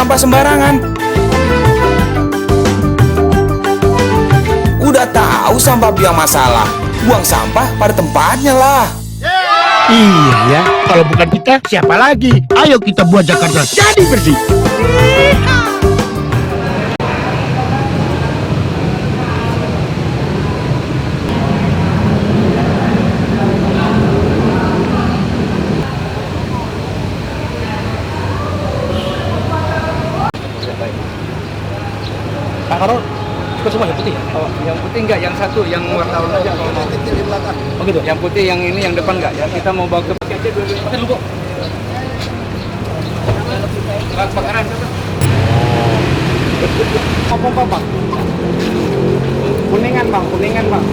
sampah sembarangan. Udah tahu sampah biang masalah, buang sampah pada tempatnya lah. Iya ya, kalau bukan kita, siapa lagi? Ayo kita buat Jakarta jadi bersih. Pak Karol, ikut semua yang putih ya? Oh, yang putih enggak, yang satu, yang warna oranye aja kalau mau. Di belakang. Oh gitu? Yang putih yang ini, yang depan enggak ya? Kita mau bawa ke Pakai aja dulu. Pakai dulu kok. kebakaran. Pompa Bang. Kuningan bang, kuningan bang.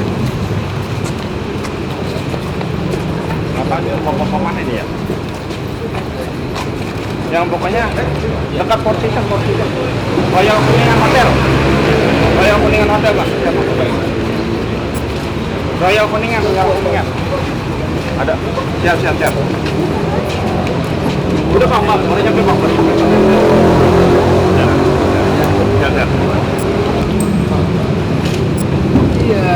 Apa dia pompa mana ini ya? Yang pokoknya dekat Portisan. Royal Kuningan Hotel. Royal Kuningan Hotel bang. Royal Kuningan. Ada. Siap. Udah Bang, udah nyampe Bang. Siap. Iya.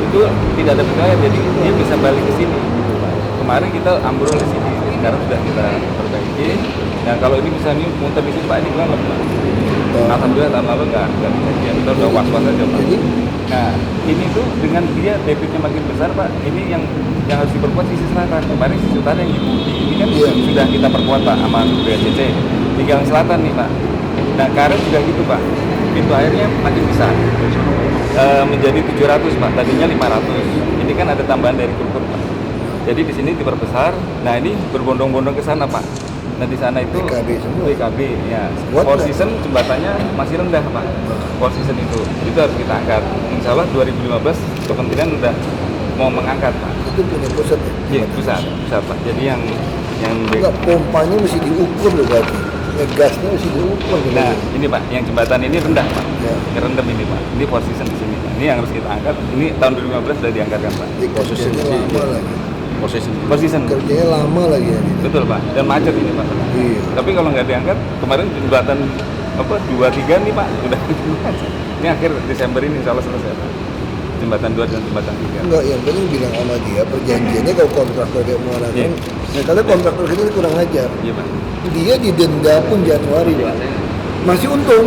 Itu tidak ada budaya, jadi dia bisa balik ke sini. Kemarin kita ambrol di sini, sekarang sudah kita perbaiki. Nah kalau ini bisa nih muter di sini Pak, ini gimana Pak? Alhamdulillah tahun lalu nggak kejadian, kita udah was-was aja Pak. Nah ini tuh dengan dia debitnya makin besar Pak, ini yang harus diperkuat sisi selatan. Kemarin sisi utara yang dipuji, ini kan sudah kita perkuat Pak sama BNPT. Tinggal yang selatan nih Pak. Nah Karet juga gitu Pak, pintu airnya makin besar. Menjadi 700 Pak, tadinya 500. Ini kan ada tambahan dari Kultur Pak. Jadi di sini diperbesar. Nah ini berbondong-bondong ke sana Pak. Nah di sana itu BKB ya. Four Season jembatannya masih rendah Pak. Four Season itu harus kita angkat. Insya Allah 2015 kementerian udah mau mengangkat Pak. Itu punya pusat ya? Iya pusat Pak. Jadi yang enggak, pompanya mesti diukur loh berarti. Gasnya mesti diukur. Nah ini Pak, yang jembatan ini rendah Pak. Ya. Rendam ini Pak. Ini Four Season di sini Pak. Ini yang harus kita angkat. Ini tahun 2015 sudah diangkatkan Pak. Posisinya lama lagi. Posisi Kerjanya lama lagi ya. betul Pak, dan macet ini Pak. Iya. Tapi kalau nggak diangkat, kemarin jembatan 2-3 nih Pak, sudah ini akhir Desember ini insya Allah selesai Pak. Jembatan 2 dan jembatan 3. Enggak, yang penting bilang sama dia perjanjiannya kalau kontraktor kayak Muara kan. Nah kalau kontraktor kita ini kurang ajar. Iya Pak. Dia didenda pun Januari Pak. Masih untung.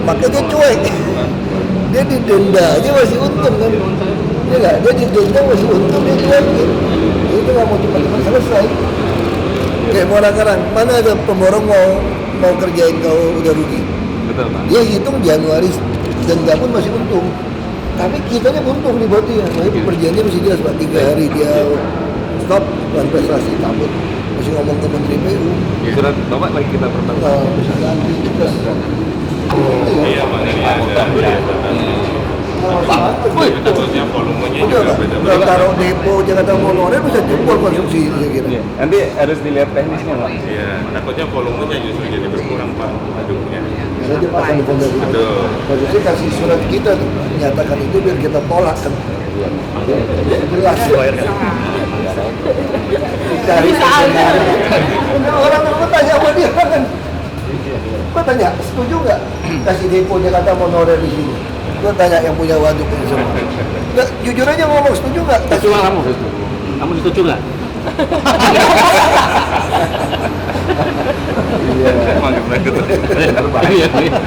Makanya dia cuek. Dia didenda aja masih untung kan. Dia nggak, dia didenda masih untung, dia cuekin. Itu nggak mau cepat-cepat selesai. Kayak Muara Karang, mana ada pemborong mau kerjain kau udah rugi. Betul Pak. Dia hitung Januari denda pun masih untung. Tapi kitanya untung di batu ya. Nah, itu perjanjiannya mesti jelas Pak. 3 hari dia stop dan prestasi cabut. Mesti ngomong ke Menteri PU. Surat Bapak lagi kita perbantuan. Bisa ganti juga. Iya, Pak, jadi ada. Wih, Takutnya volumenya udah juga Pak. beda. Udah taruh depo Jakarta Monorail bisa jebol konsumsi saya kira. Iya. Nanti harus dilihat teknisnya Pak. Iya, takutnya volumenya justru jadi berkurang Pak aduknya. Bisa dia pasang di pondok itu. Betul. Harusnya kasih surat kita tuh, nyatakan itu biar kita tolak kan. Jelas. Cari orang tanya sama dia kan. Gua tanya, setuju nggak kasih depo Jakarta monorail di sini? Gua tanya yang punya waduk ini semua. Nggak, jujur aja ngomong, setuju nggak? Setuju nggak kamu? Kamu setuju nggak? Iya. Iya.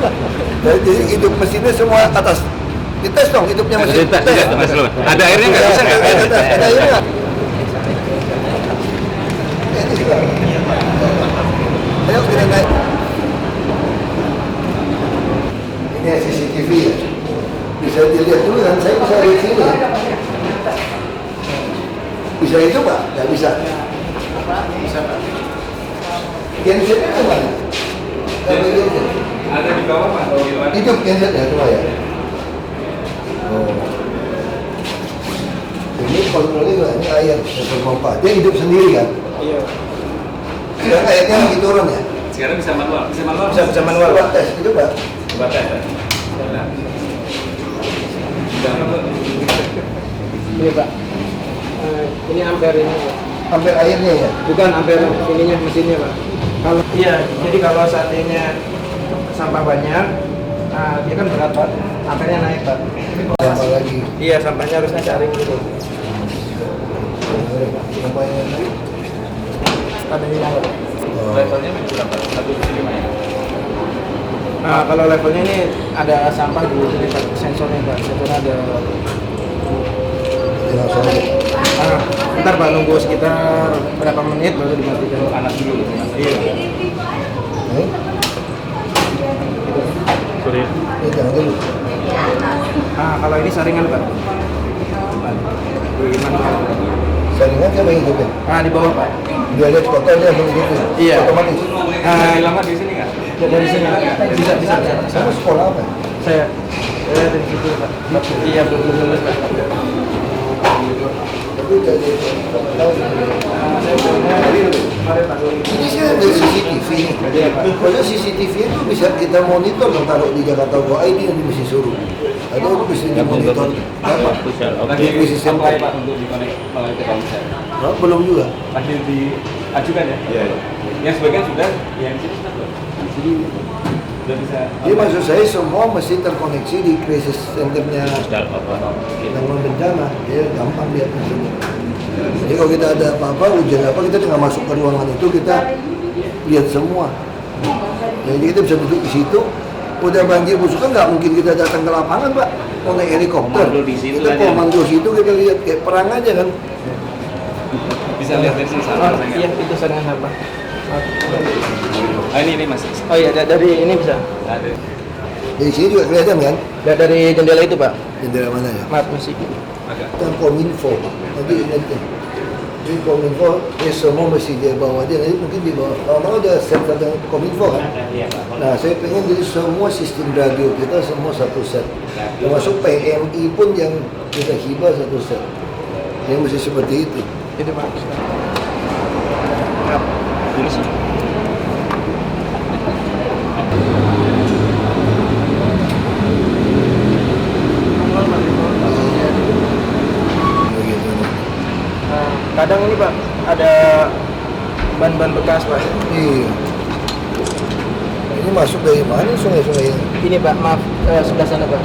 Jadi hidup mesinnya semua atas. Dites dong hidupnya mesin. Tes dulu. Ada airnya nggak? Bisa nggak? Ada airnya nggak? Ini juga. Ayo kita naik. Ini CCTV ya. Bisa dilihat dulu kan, saya bisa lihat sini. Bisa itu Pak? Nggak bisa. Bisa Pak. Gensetnya kemana? Ada di bawah Pak. Itu gensetnya cuma ya. Oh. Ini kontrolnya juga, ini air yang pompa. Dia hidup sendiri kan? Iya. Sekarang airnya lagi turun ya? Sekarang bisa manual. Bisa manual. Bisa manual Coba Pak. tes, itu Pak. Coba tes. Nah. Jangan Pak. Ini Pak. Ini ampere ini Pak. Hampir airnya ya? Bukan ampere ininya mesinnya Pak. Kalau iya, jadi kalau seandainya sampah banyak, dia kan berat Pak. Ampernya naik Pak. Sama lagi. Iya, sampahnya harusnya saring gitu. Sampahnya lagi. Ada yang lain. Levelnya berapa? 1,5 ya. Nah, kalau levelnya ini ada sampah di sini Pak, sensornya Pak. Sensornya ada. Tinggal sorry. Ntar Pak nunggu sekitar berapa menit baru dimatikan. Panas dulu. Iya. Ini, Sorry. ini jangan dulu. Kalau ini saringan Pak. Di manual. Saringan siapa yang hidupin? Di bawah Pak. Dia lihat kotor dia langsung hidupin. Iya. Otomatis. Lama di sini nggak? Dari sini bisa. Kamu sekolah apa? Saya dari situ Pak. Iya belum lulus Pak. Tapi jadi tahu. Saya punya dari kemarin Pak. Ini sih ada CCTV nih. Kalau CCTV itu bisa kita monitor dong, taruh di Jakarta Go ID yang mesti suruh. Atau itu bisa dimonitor. Apa? Lagi Bisa apply sampai. Pak untuk dikonek melalui Telkomsel. Oh, belum juga. Lagi diajukan ya? Iya. Yang sebagian sudah, yang sini sudah belum. Jadi sudah bisa. Jadi maksud saya semua mesti terkoneksi di crisis centernya penanggulangan bencana. Ya gampang lihat di sini. Jadi kalau kita ada apa-apa, hujan apa, kita tinggal masuk ke ruangan itu, kita lihat semua. Jadi kita bisa duduk di situ. Udah banjir busuk kan nggak mungkin kita datang ke lapangan Pak, mau naik helikopter. Kita komando situ, kita lihat kayak perang aja kan. Bisa lihat dari sini Oh, iya itu saringan apa? Ini Mas. Oh iya dari ini bisa. Ada. Dari sini juga kelihatan kan? Dari jendela itu Pak. Jendela mana ya? Maaf masih. Agak. Kan Kominfo. Nanti ingatkan. Jadi Kominfo, semua mesti dia bawa dia. Nanti mungkin di bawah. Kalau ada set dengan Kominfo kan? Nah, saya pengen jadi semua sistem radio kita semua satu set. Termasuk PMI pun yang kita hibah satu set. Yang mesti seperti itu. Itu Pak. Maaf. Ini sih. Kadang ini Pak ada ban-ban bekas Pak. Iya. Ini masuk dari mana sungai-sungai ini? Ini Pak, maaf sebelah sana Pak.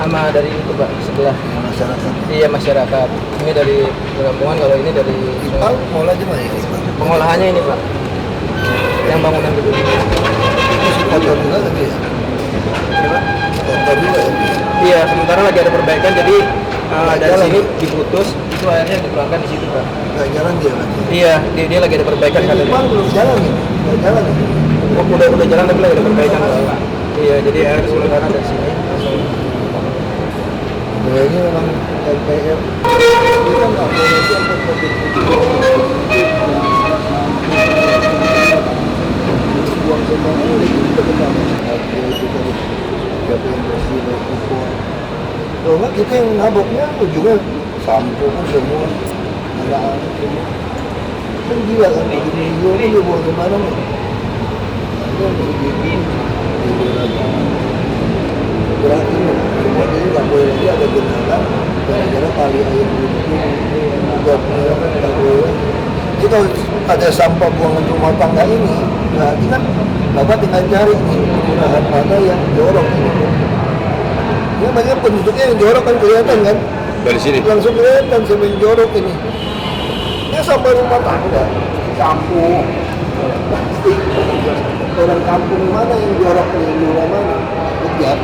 Sama dari itu Pak, sebelah. Masyarakat. Iya masyarakat. Ini dari perkampungan, kalau ini dari Ipal, mau aja mana ya Ipal? pengolahannya ini Pak. Yang bangunan gedung. Masih kotor juga tapi ya? Ini Pak. Kotor juga ya? Iya, sementara lagi ada perbaikan, jadi dari Jalan. sini diputus, itu airnya dikeluarkan di situ Pak. Nggak jalan dia lagi. Iya, dia lagi ada perbaikan katanya. Ipal belum jalan nih? Nggak jalan ya? Oh, udah jalan tapi lagi ada perbaikan Pak. Iya, jadi air sementara dari sini langsung. Ya, ini memang LPR. Ini kan nggak boleh itu apa buang sembarangan udah kita ketahui. Kita siapa yang bersih baik kupon. Kalau nggak kita yang naboknya juga sampo kan semua anak-anak semua. Kan gila kan begini ini dia buang kemana nih? Itu yang begini berarti semua ini nggak boleh lagi ada genangan gara-gara kali air itu nggak boleh. Jadi kalau ada sampah buangan rumah tangga ini, berarti kan Bapak tinggal cari nih kelurahan mana yang jorok ini. Ya banyak penduduknya yang jorok kan kelihatan kan? Dari sini. Langsung kelihatan siapa yang jorok ini. Ini sampah rumah tangga, kampung, plastik. Orang kampung mana yang jorok nih, lurah mana? Kejar.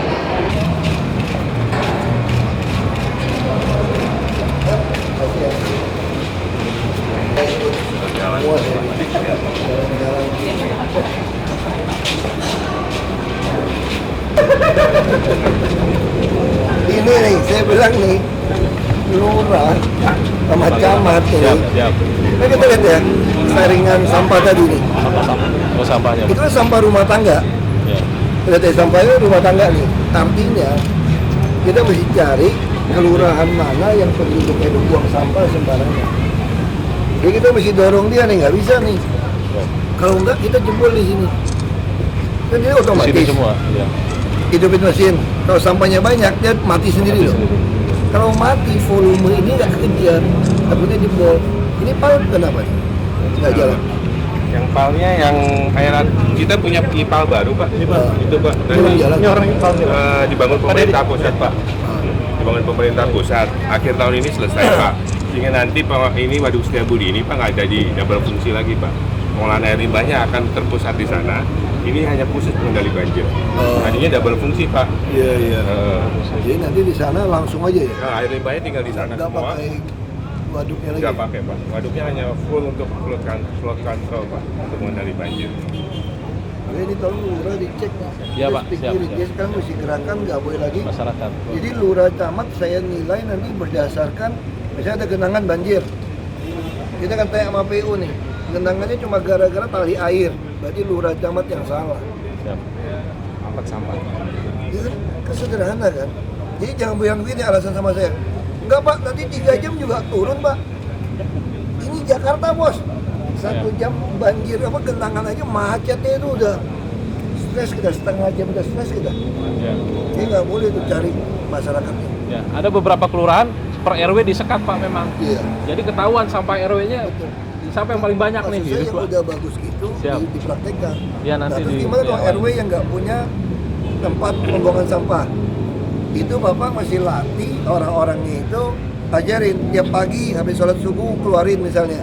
Ini nih, saya bilang nih, lurah sama camat ini. Nah, kita lihat ya, saringan sampah tadi nih. Oh, sampahnya. Itu kan sampah rumah tangga. Ya. Lihat ya, sampahnya rumah tangga nih. Artinya, kita mesti cari kelurahan mana yang penduduknya itu buang sampah sembarangan. Jadi kita mesti dorong dia nih, nggak bisa nih. Kalau enggak, kita jebol di sini. Dan dia otomatis. Sini semua. Ya. Hidupin mesin. Kalau sampahnya banyak, dia mati sendiri loh. Kalau mati, volume ini nggak kekejar, takutnya jebol. Ini PAL kenapa nih? Nggak jalan. Yang palnya yang air kita punya ipal baru Pak. Itu Pak. Belum jalan. Dibangun pemerintah pusat Pak. Dibangun pemerintah pusat. Akhir tahun ini selesai Pak. Sehingga nanti ini Waduk Setiabudi ini Pak nggak jadi double fungsi lagi Pak. Pengolahan air limbahnya akan terpusat di sana. Ini hanya khusus pengendali banjir. Tadinya double fungsi Pak. Iya, iya. Jadi nanti di sana langsung aja ya? Nah, air limbahnya tinggal di sana Nggak semua. pakai waduknya lagi? Nggak pakai Pak. Waduknya hanya full untuk flood control Pak, untuk mengendali banjir. Oke, ini tolong lurah dicek. Iya, Pak. Siap, siap. Dia sekarang mesti gerakan, nggak boleh lagi. Masyarakat. Jadi lurah camat saya nilai nanti berdasarkan, misalnya ada genangan banjir. Kita kan tanya sama PU nih, genangannya cuma gara-gara tali air. Berarti lurah camat yang salah. Siap. Angkat sampah. Itu kan sederhana kan. Jadi jangan bilang begini alasan sama saya. Enggak Pak, nanti 3 jam juga turun Pak. Ini Jakarta bos. 1 jam banjir apa genangan aja macetnya itu udah stres kita, setengah jam udah stres kita. Ya. Ini nggak boleh tuh cari masyarakatnya. Ya. Ada beberapa kelurahan per RW disekat Pak memang. Iya. Jadi ketahuan sampah RW-nya siapa yang paling banyak nih. Maksud saya Gitu, yang Pak. udah bagus gitu Siap. dipraktekkan. Ya, nanti Nah, terus di- gimana kalau diawali. RW yang nggak punya tempat pembuangan sampah? Itu Bapak masih latih orang-orangnya itu, ajarin tiap pagi habis sholat subuh keluarin misalnya.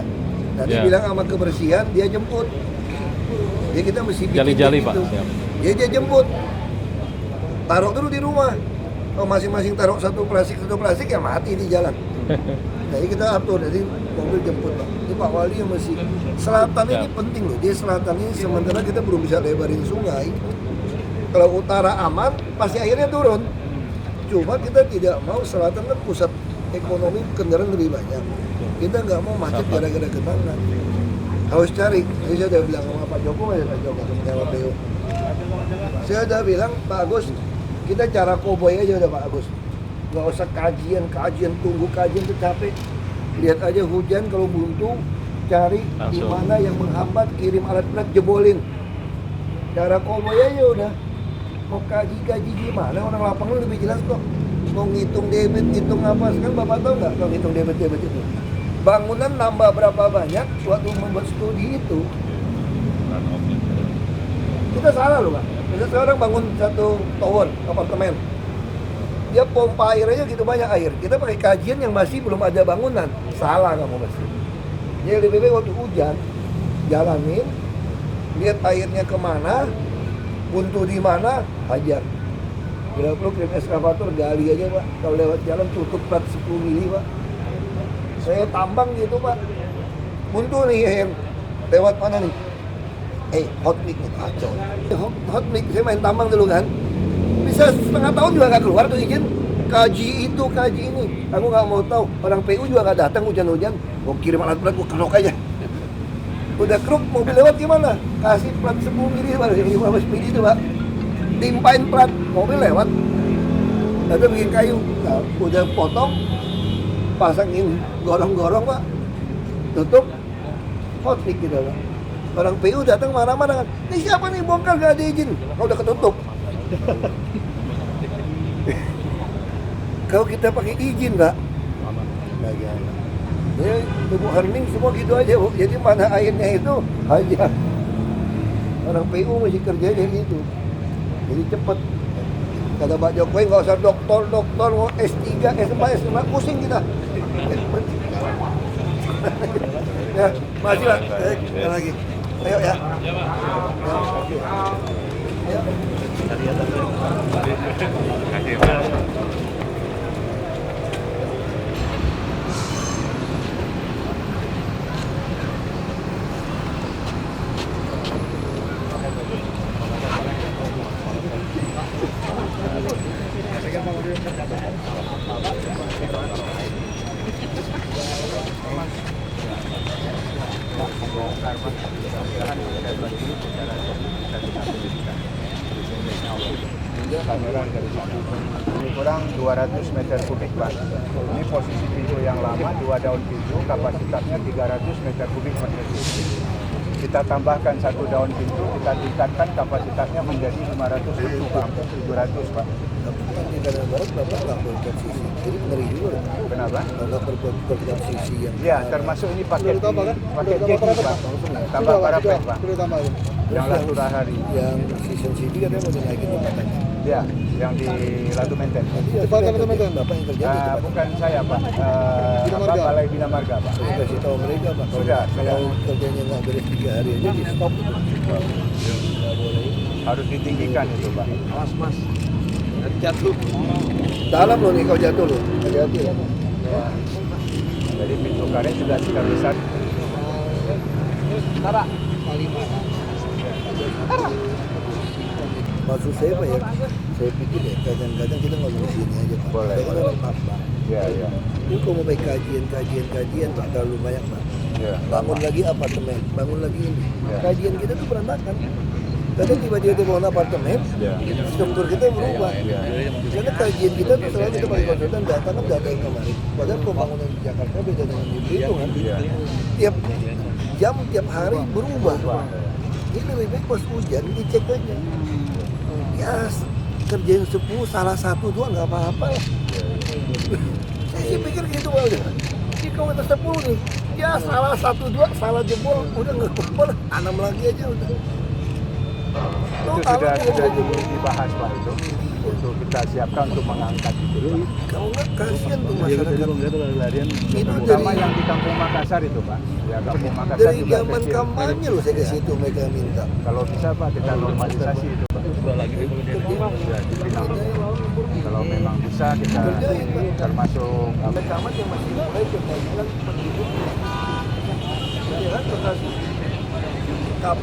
Nanti Ya. bilang sama kebersihan dia jemput. Jadi kita mesti bikin Jali-jali, kayak Pak. gitu. Siap. Dia jemput. Taruh dulu di rumah. Kalau masing-masing taruh satu plastik ya mati di jalan. Jadi kita atur, jadi mobil jemput Pak. Ini Pak Wali yang mesti selatan ini Ya. penting loh. Dia selatan ini sementara kita belum bisa lebarin sungai. Kalau utara aman, pasti airnya turun. Cuma kita tidak mau selatan kan pusat ekonomi kendaraan lebih banyak. Kita nggak mau macet gara-gara genangan. Harus cari. Jadi saya udah bilang sama Pak Joko, Pak Joko sama PU. Saya udah bilang Pak Agus, kita cara koboi aja udah Pak Agus. Nggak usah kajian, tunggu kajian itu capek. Lihat aja hujan kalau buntu, cari di Langsung. mana yang menghambat, kirim alat berat, jebolin. Cara koboi aja udah. Mau kaji gimana, orang lapangan lebih jelas kok. Mau ngitung debit, ngitung apa, sekarang Bapak tahu nggak kalau ngitung debit itu? Bangunan nambah berapa banyak, suatu membuat studi itu. Kita salah loh Pak. Misalnya sekarang bangun satu tower, apartemen. Dia pompa air aja gitu banyak air. Kita pakai kajian yang masih belum ada bangunan. Salah kamu mesti. Jadi lebih baik waktu hujan, jalanin, lihat airnya kemana, buntu di mana, hajar. Bila perlu kirim eskavator, gali aja Pak. Kalau lewat jalan tutup plat 10 mili Pak. Saya tambang gitu Pak. Buntu nih yang lewat mana nih? Hot mic nih, kacau. Hot mic, saya main tambang dulu kan. Bisa setengah tahun juga nggak keluar tuh izin. Kaji itu, kaji ini. Aku nggak mau tahu. Orang PU juga nggak datang hujan-hujan. Mau kirim alat berat, gua kerok aja. Udah keruk, mobil lewat gimana? Kasih plat 10 mili Pak, yang 15 mili itu Pak. Timpain plat, mobil lewat. Lalu bikin kayu, nah, udah potong, pasangin gorong-gorong Pak. Tutup, hot mic gitu Pak. Orang PU datang marah-marah kan, ini siapa nih bongkar gak ada izin? Kalau udah ketutup. Kalau kita pakai izin Pak, nggak jalan. Ya, Ibu Herning semua gitu aja, Bu. Jadi mana airnya itu aja. Orang PU masih kerja dari itu. Jadi cepet. Kata Pak Jokowi nggak usah doktor, mau S3, S4, S5, pusing kita. Ya, masih Pak. Lagi. Ayo ya. Ya. Ini kurang 200 meter kubik, Pak. Ini posisi pintu yang lama, 2 daun pintu, kapasitasnya 300 meter kubik per detik. Kita tambahkan 1 daun pintu, kita tingkatkan kapasitasnya menjadi 500 pintu, Pak. 700, Pak. Di Tanah Barat Bapak nggak berbuat sisi. Jadi ngeri juga. Kenapa? Nggak berbuat sisi yang. Ya, termasuk ini paket jadi, Pak. Tambah parapet, Pak. Yang Latu Lahari. Yang season city katanya mau dinaikin katanya. Ya, yang di Latu Menten. Bapak yang kerja di tempat. Bukan saya, Pak. Balai Bina Marga, Pak. Saya kasih tahu mereka, Pak. Sudah. Kalau kerjanya nggak beres 3 hari aja di stop. Nggak boleh. Harus ditinggikan itu, Pak. Awas mas, jatuh. Dalam loh nih kau jatuh loh. Hati-hati ya. Jadi pintu karet sudah tidak bisa. Maksud saya Pak ya, saya pikir ya kadang-kadang kita ngomong sini aja Pak. Boleh, Saya kan boleh. orang Pak. Ya. Ini kalau mau baik kajian Pak, terlalu banyak Pak. Ya. Bangun lagi apartemen, bangun lagi ini. Ya. Kajian kita tuh berantakan. Kadang tiba-tiba kita bangun apartemen, Ya. struktur kita berubah. Ya. Karena kajian kita tuh selalu kita pakai konsultan data kan data yang kemarin. Padahal pembangunan di Jakarta beda dengan di Belitung kan. Ya. Tiap jam, tiap hari berubah. Ini lebih baik pas hujan dicek aja. Ya kerjain 10, salah 1, 2 nggak apa-apa lah. Saya sih pikir gitu Pak udah. Ini kalau kita 10 nih, ya salah 1, 2, salah jebol, udah nggak kumpul, tanam lagi aja udah. Itu sudah dibahas, Pak, itu untuk kita siapkan untuk mengangkat itu. Kalau nggak kasihan tuh masyarakat. Itu Terutama dari yang di Kampung Makassar itu, Pak. Ya, Kampung Makassar dari juga zaman kecil. kampanye loh saya ke situ mereka minta. Kalau bisa, Pak, kita normalisasi itu, Pak. Ya, dipinang. Kalau memang bisa kita termasuk Camat yang masih mulai kebanyakan penduduk. Ya kan bekas kap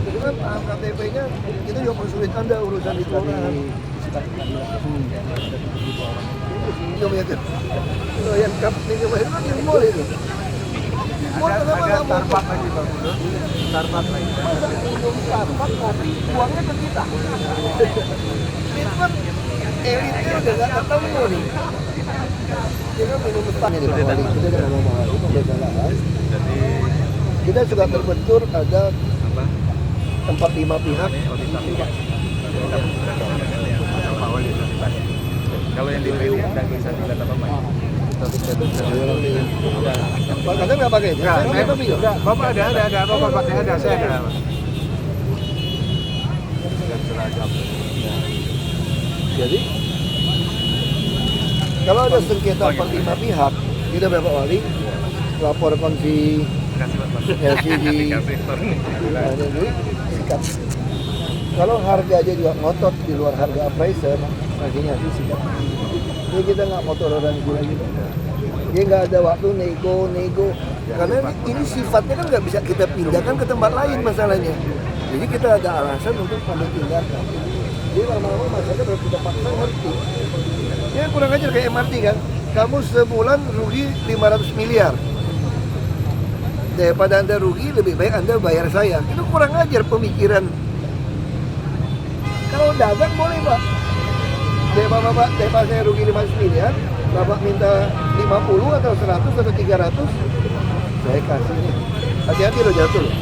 jadi kan KTP-nya kita juga persulit Anda urusan di kelurahan. Itu ya kan. Yang kap ini kemarin kan yang mall itu. Mall kenapa nggak mau? Starbucks lagi, Pak. Starbucks lagi. Masa minum Starbucks kopi uangnya ke kita. Itu kan elitnya udah nggak ketemu nih. Dia kan minum Starbucks di Bawali. Kita udah ngomong Bawali pembesaran. Kita juga terbentur ada tempat 5 pihak. Kalau yang dipilih tidak bisa tidak apa-apa. Pak Kadang nggak pakai? Saya tapi nggak. Bapak ada, Bapak pakai ada, saya ada. Jadi kalau ada sengketa 5 pihak, kita berapa wali lapor konsi LC di sikat. Kalau harga aja juga ngotot di luar harga appraiser, akhirnya sikat. Jadi kita nggak mau toleransi lagi. Dia nggak ada waktu nego. Karena ini sifatnya kan nggak bisa kita pindahkan ke tempat lain masalahnya. Jadi kita ada alasan untuk memindahkan. Jadi lama-lama masyarakat harus kita paksa ngerti. Ya kurang ajar kayak MRT kan. Kamu sebulan rugi 500 miliar. Daripada Anda rugi, lebih baik Anda bayar saya. Itu kurang ajar pemikiran. Kalau dagang boleh Pak. Daripada saya rugi 500 miliar, Bapak minta 50 atau 100 atau 300, saya kasih nih. Hati-hati loh jatuh loh.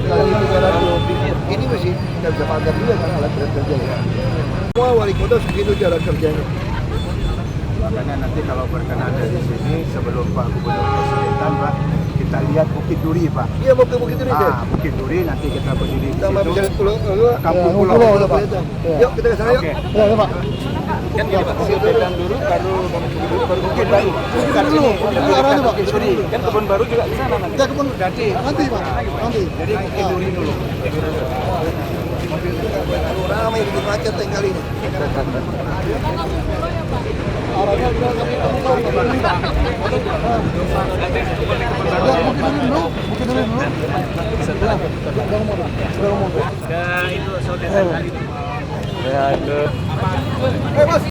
Kali 300, ini mesti kita bisa pagar juga kan alat berat kerja ya. Semua wali kota segitu cara kerjanya. Makanya nanti kalau berkenan dari sini sebelum Pak Gubernur kesulitan Pak, kita lihat Bukit Duri Pak. Iya mau ke Bukit Duri ya. Bukit Duri nanti kita berdiri di Sama situ. bisa pulau, Kampung pulau, Pulau. pulau, Pak. Yuk kita ke sana yuk. Oke. Ya, Pak. Kan gini Pak, Silvetan dulu baru Bukit Baru. Bukan dulu, dulu arahnya Pak. Bukit Duri. Kan Kebun Baru juga di sana nanti. Kita kebun nanti Pak. Nanti. Jadi Bukit Duri dulu. Ramai bikin macet yang kali ini. Arahnya udah Bukit Duri dulu. Bos.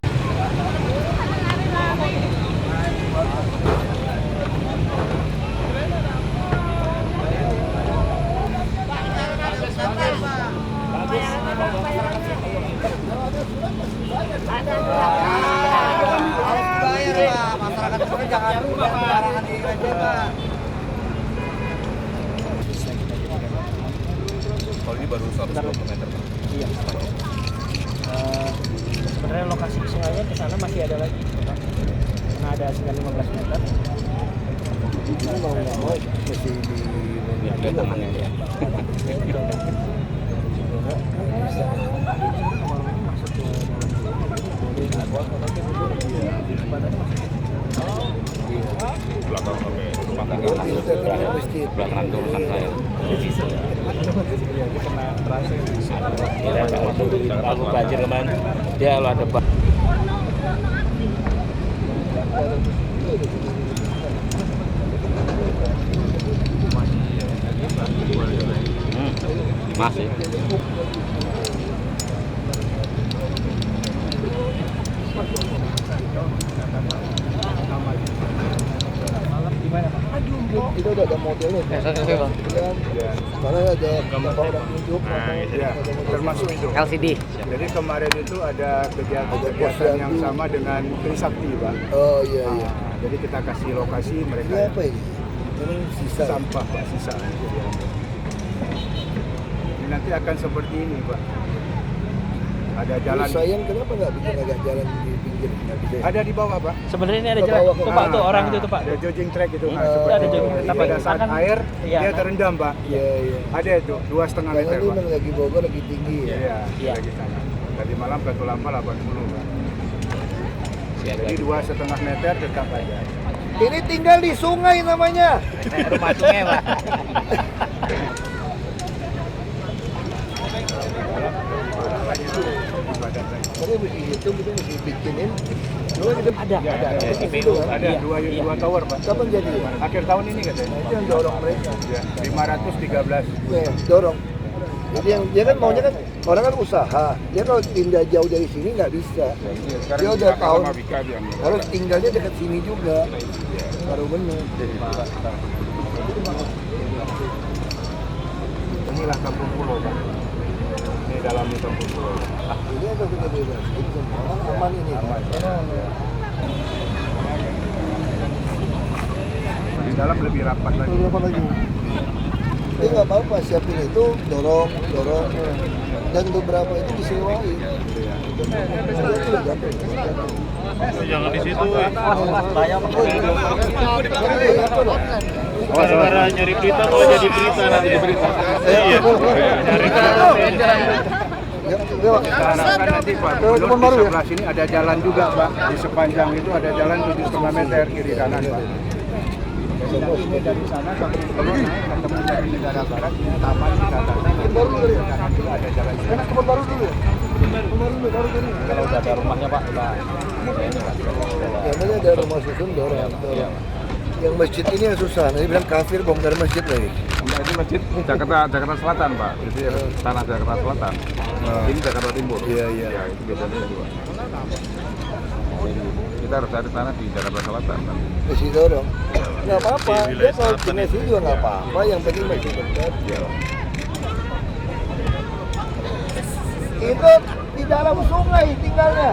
Kalau ini baru 120 meter. Pak. Iya. Sebenarnya lokasi sungainya ke sana masih ada lagi, karena ada sekitar 15 meter. Ini mau nggak mau mesti di temannya ya. Belakang sampai rumah tangga. Belakangan itu urusan saya. Iya, aku banjir kemarin. Dia kalau ada masih. itu udah ada modelnya. Mana ada gambar tunjuk. Ya, termasuk itu. LCD. Jadi kemarin itu ada kegiatan yang sama dengan Trisakti Pak. Oh iya iya. Jadi kita kasih lokasi Ini mereka apa ini? Ini sisa. sampah Pak, sisa. Ini nanti akan seperti ini Pak. Ada jalan. Sayang kenapa nggak bikin agak jalan di pinggir? Nggak bisa. Ada di bawah Pak. Sebenarnya ini ada Ke jalan. bawah, Tuh ke Pak, tuh orang itu tuh Pak. Ada jogging track itu. ada seperti jogging itu. track. Jadi pada saat Akan- air iya, dia kan? terendam Pak. Iya iya. Ada itu 2,5 Karena meter ini Pak. memang lagi Bogor lagi tinggi ya. Iya, Iya. lagi sana. Tadi malam Batu Lama 80 Pak. Jadi 2,5 meter tetap aja. Ini tinggal di sungai namanya. Rumah sungai Pak. Tapi mesti hitung kita mesti bikinin. Dulu kita Ada. Ada Iya, dua iya. tower Pak. kapan jadi ya? Akhir tahun ini katanya. Nah, itu yang dorong mereka. Ya, 513. Ya, dorong. Jadi yang dia kan maunya kan orang kan usaha. Dia kalau pindah jauh dari sini nggak bisa. Dia udah tahu harus tinggalnya dekat sini juga. Baru benar. Inilah Kampung Pulau Pak. Ini dalamnya Kampung Pulau. Ini agak kita bebas. Ini semua orang aman ini. Di dalam lebih rapat lagi. Berapa lagi? Dia nggak apa-apa siapin itu dorong dan beberapa itu disewain. Jangan di situ. Gara-gara nyari berita kalau jadi berita nanti berita. Iya. Kan nanti Pak, Kebun Baru ya? sebelah sini ada jalan juga Pak. Di sepanjang itu ada jalan 7,5 meter kiri kanan Pak. Jadi ini dari sana sampai ketemu dari negara barat, taman wisata. baru dulu ya? Kanan juga ada jalan. Enak kebun baru dulu ya? Kebun baru dulu baru ini. Kalau udah ada rumahnya Pak, udah. Ya, ini ada rumah susun dorong. Yang masjid ini yang susah. Nanti bilang kafir bongkar masjid lagi. Enggak, ini masjid Jakarta Selatan, Pak. Jadi tanah Jakarta Selatan. Ini Jakarta Timur. Iya, iya. Ya, itu bedanya dua. Kita harus cari tanah di Jakarta Selatan. Pak. Masih dorong. Nggak apa-apa. Dia kalau pindah sini juga nggak apa-apa. Yang penting masih dekat. Itu di dalam sungai tinggalnya.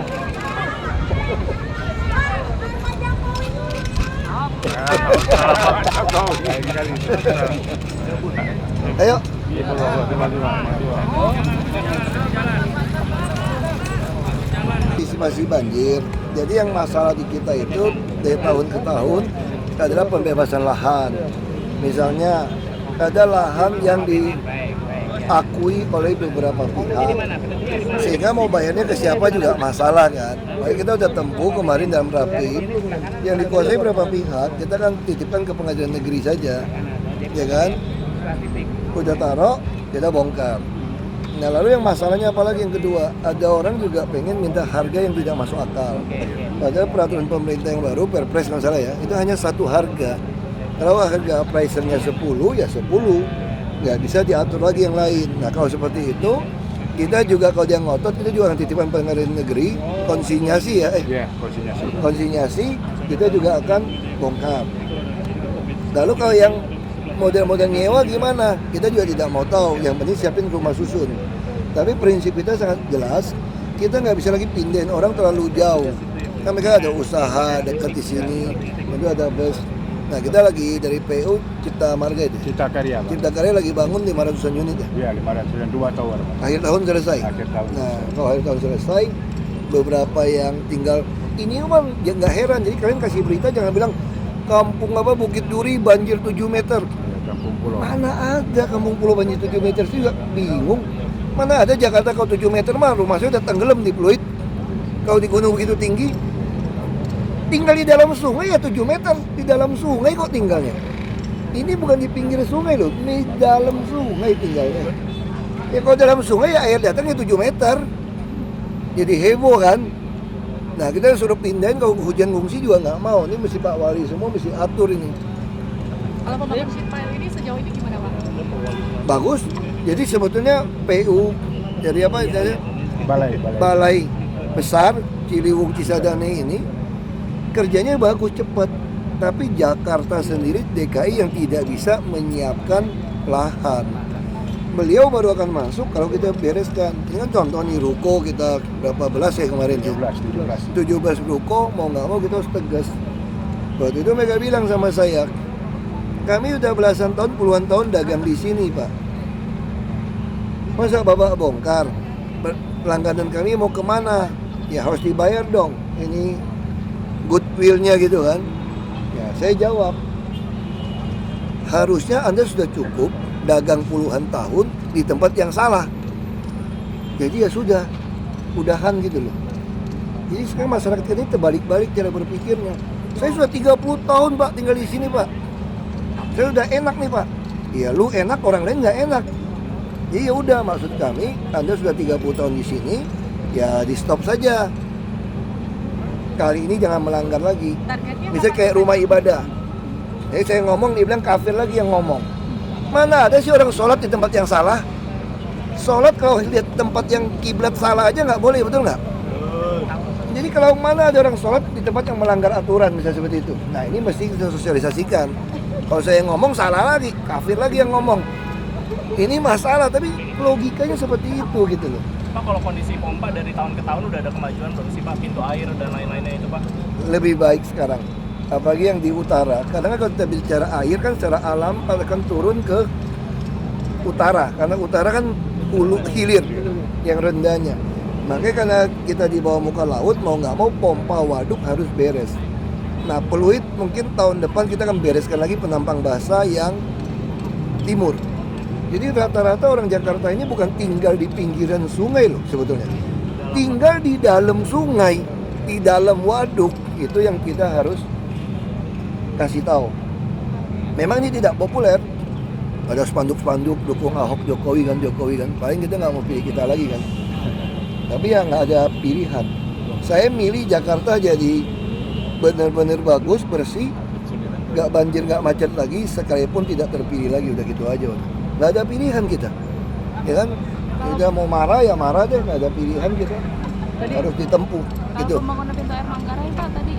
Ayo. Masih banjir. Jadi yang masalah di kita itu dari tahun ke tahun adalah pembebasan lahan. Misalnya ada lahan yang diakui oleh beberapa pihak, sehingga mau bayarnya ke siapa juga masalah kan. Makanya kita udah tempuh kemarin dalam rapim yang dikuasai beberapa pihak, kita kan titipkan ke pengadilan negeri saja, ya kan? Udah taruh, kita bongkar. Nah lalu yang masalahnya apalagi yang kedua, ada orang juga pengen minta harga yang tidak masuk akal. Padahal peraturan pemerintah yang baru, Perpres nggak salah ya, itu hanya satu harga. Kalau harga appraisernya 10 ya 10, nggak bisa diatur lagi yang lain. Nah kalau seperti itu, kita juga kalau dia ngotot, kita juga akan titipkan pengadilan negeri, konsinyasi ya, konsinyasi, kita juga akan bongkar. Lalu kalau yang model-model nyewa gimana? Kita juga tidak mau tahu, yang penting siapin rumah susun. Tapi prinsip kita sangat jelas, kita nggak bisa lagi pindahin orang terlalu jauh. Kan mereka ada usaha dekat di sini, itu ada bus. Nah kita lagi dari PU Cipta Marga itu. Cipta Karya, Pak. Cipta Karya lagi bangun 500-an unit ya. Iya, 500 dan 2 tower, Pak. Akhir tahun selesai. Akhir tahun. Nah kalau akhir tahun selesai, beberapa yang tinggal ini kan ya nggak heran. Jadi kalian kasih berita jangan bilang kampung apa Bukit Duri banjir 7 meter. Kampung Pulau. Mana ada kampung pulau banjir 7 meter sih juga bingung. Mana ada Jakarta kalau 7 meter mah rumah saya udah tenggelam di Pluit. Kalau di gunung begitu tinggi, tinggal di dalam sungai ya 7 meter, di dalam sungai kok tinggalnya. Ini bukan di pinggir sungai loh, di dalam sungai tinggalnya. Ya kalau dalam sungai ya air datangnya 7 meter. Jadi heboh kan. Nah kita suruh pindahin, kalau hujan ngungsi juga nggak mau. Ini mesti Pak Wali semua mesti atur ini. Kalau pembangunan sheet pile ini sejauh ini gimana Pak? Bagus. Jadi sebetulnya PU dari apa? Dari balai besar Ciliwung Cisadane ini kerjanya bagus cepat. Tapi Jakarta sendiri DKI yang tidak bisa menyiapkan lahan. Beliau baru akan masuk kalau kita bereskan. Ini kan contoh nih ruko kita berapa belas ya kemarin? 17 ruko, mau nggak mau kita harus tegas. Waktu itu mereka bilang sama saya, kami udah belasan tahun, puluhan tahun dagang di sini Pak. Masa Bapak bongkar? Langganan kami mau kemana? Ya harus dibayar dong. Ini goodwill-nya gitu kan. Ya saya jawab, harusnya Anda sudah cukup dagang puluhan tahun di tempat yang salah. Jadi ya sudah, udahan gitu loh. Jadi sekarang masyarakat ini terbalik-balik cara berpikirnya. Saya sudah 30 tahun Pak tinggal di sini Pak. Saya udah enak nih Pak. Ya lu enak, orang lain nggak enak. Jadi ya udah, maksud kami Anda sudah 30 tahun di sini, ya di stop saja. Kali ini jangan melanggar lagi. Misalnya kayak rumah ibadah. Jadi saya ngomong, dia bilang kafir lagi yang ngomong. Mana ada sih orang sholat di tempat yang salah? Sholat kalau lihat tempat yang kiblat salah aja nggak boleh, betul nggak? Jadi kalau mana ada orang sholat di tempat yang melanggar aturan misalnya seperti itu. Nah ini mesti kita sosialisasikan. Kalau saya ngomong salah lagi, kafir lagi yang ngomong. Ini masalah, tapi logikanya seperti itu gitu loh. Pak, kalau kondisi pompa dari tahun ke tahun udah ada kemajuan belum sih Pak? Pintu air dan lain-lainnya itu Pak? Lebih baik sekarang. Apalagi yang di utara. Kadang kalau kita bicara air kan secara alam akan turun ke utara. Karena utara kan hulu hilir yang rendahnya. Makanya karena kita di bawah muka laut, mau nggak mau pompa waduk harus beres. Nah Pluit mungkin tahun depan kita akan bereskan lagi penampang basah yang timur. Jadi rata-rata orang Jakarta ini bukan tinggal di pinggiran sungai loh sebetulnya. Tinggal di dalam sungai, di dalam waduk, itu yang kita harus kasih tahu. Memang ini tidak populer. Ada spanduk-spanduk dukung Ahok Jokowi kan. Paling kita nggak mau pilih kita lagi kan. Tapi ya nggak ada pilihan. Saya milih Jakarta jadi benar-benar bagus, bersih, nggak banjir, nggak macet lagi, sekalipun tidak terpilih lagi, udah gitu aja. Nggak ada pilihan kita, ya kan? Kita mau marah ya marah deh, nggak ada pilihan kita. Harus ditempuh. Gitu. Pembangunan pintu air Manggarai Pak tadi.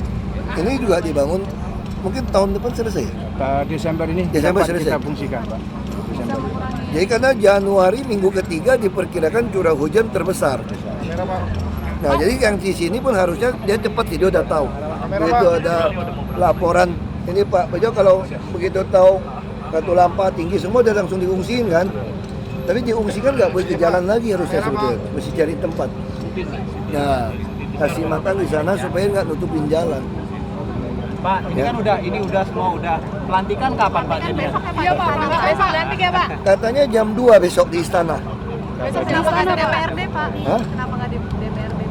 Ini juga dibangun, mungkin tahun depan selesai. Desember ini Desember dapat selesai. kita fungsikan Pak. Desember. Jadi karena Januari minggu ketiga diperkirakan curah hujan terbesar. Nah jadi yang di sini pun harusnya dia cepat sih, dia udah tahu. Begitu ada laporan, ini Pak Bejo kalau begitu tahu Katulampa tinggi semua udah langsung diungsiin kan. Tapi diungsikan nggak boleh ke jalan lagi harusnya sebetulnya, mesti cari tempat. Nah kasih makan di sana supaya nggak nutupin jalan. Pak, ini kan udah semua udah. Pelantikan kapan Pak? Iya Pak, besok lantik ya Pak. Katanya jam 2 besok di istana. Besok kenapa nggak di DPRD Pak? Hah? Kenapa nggak di DPRD?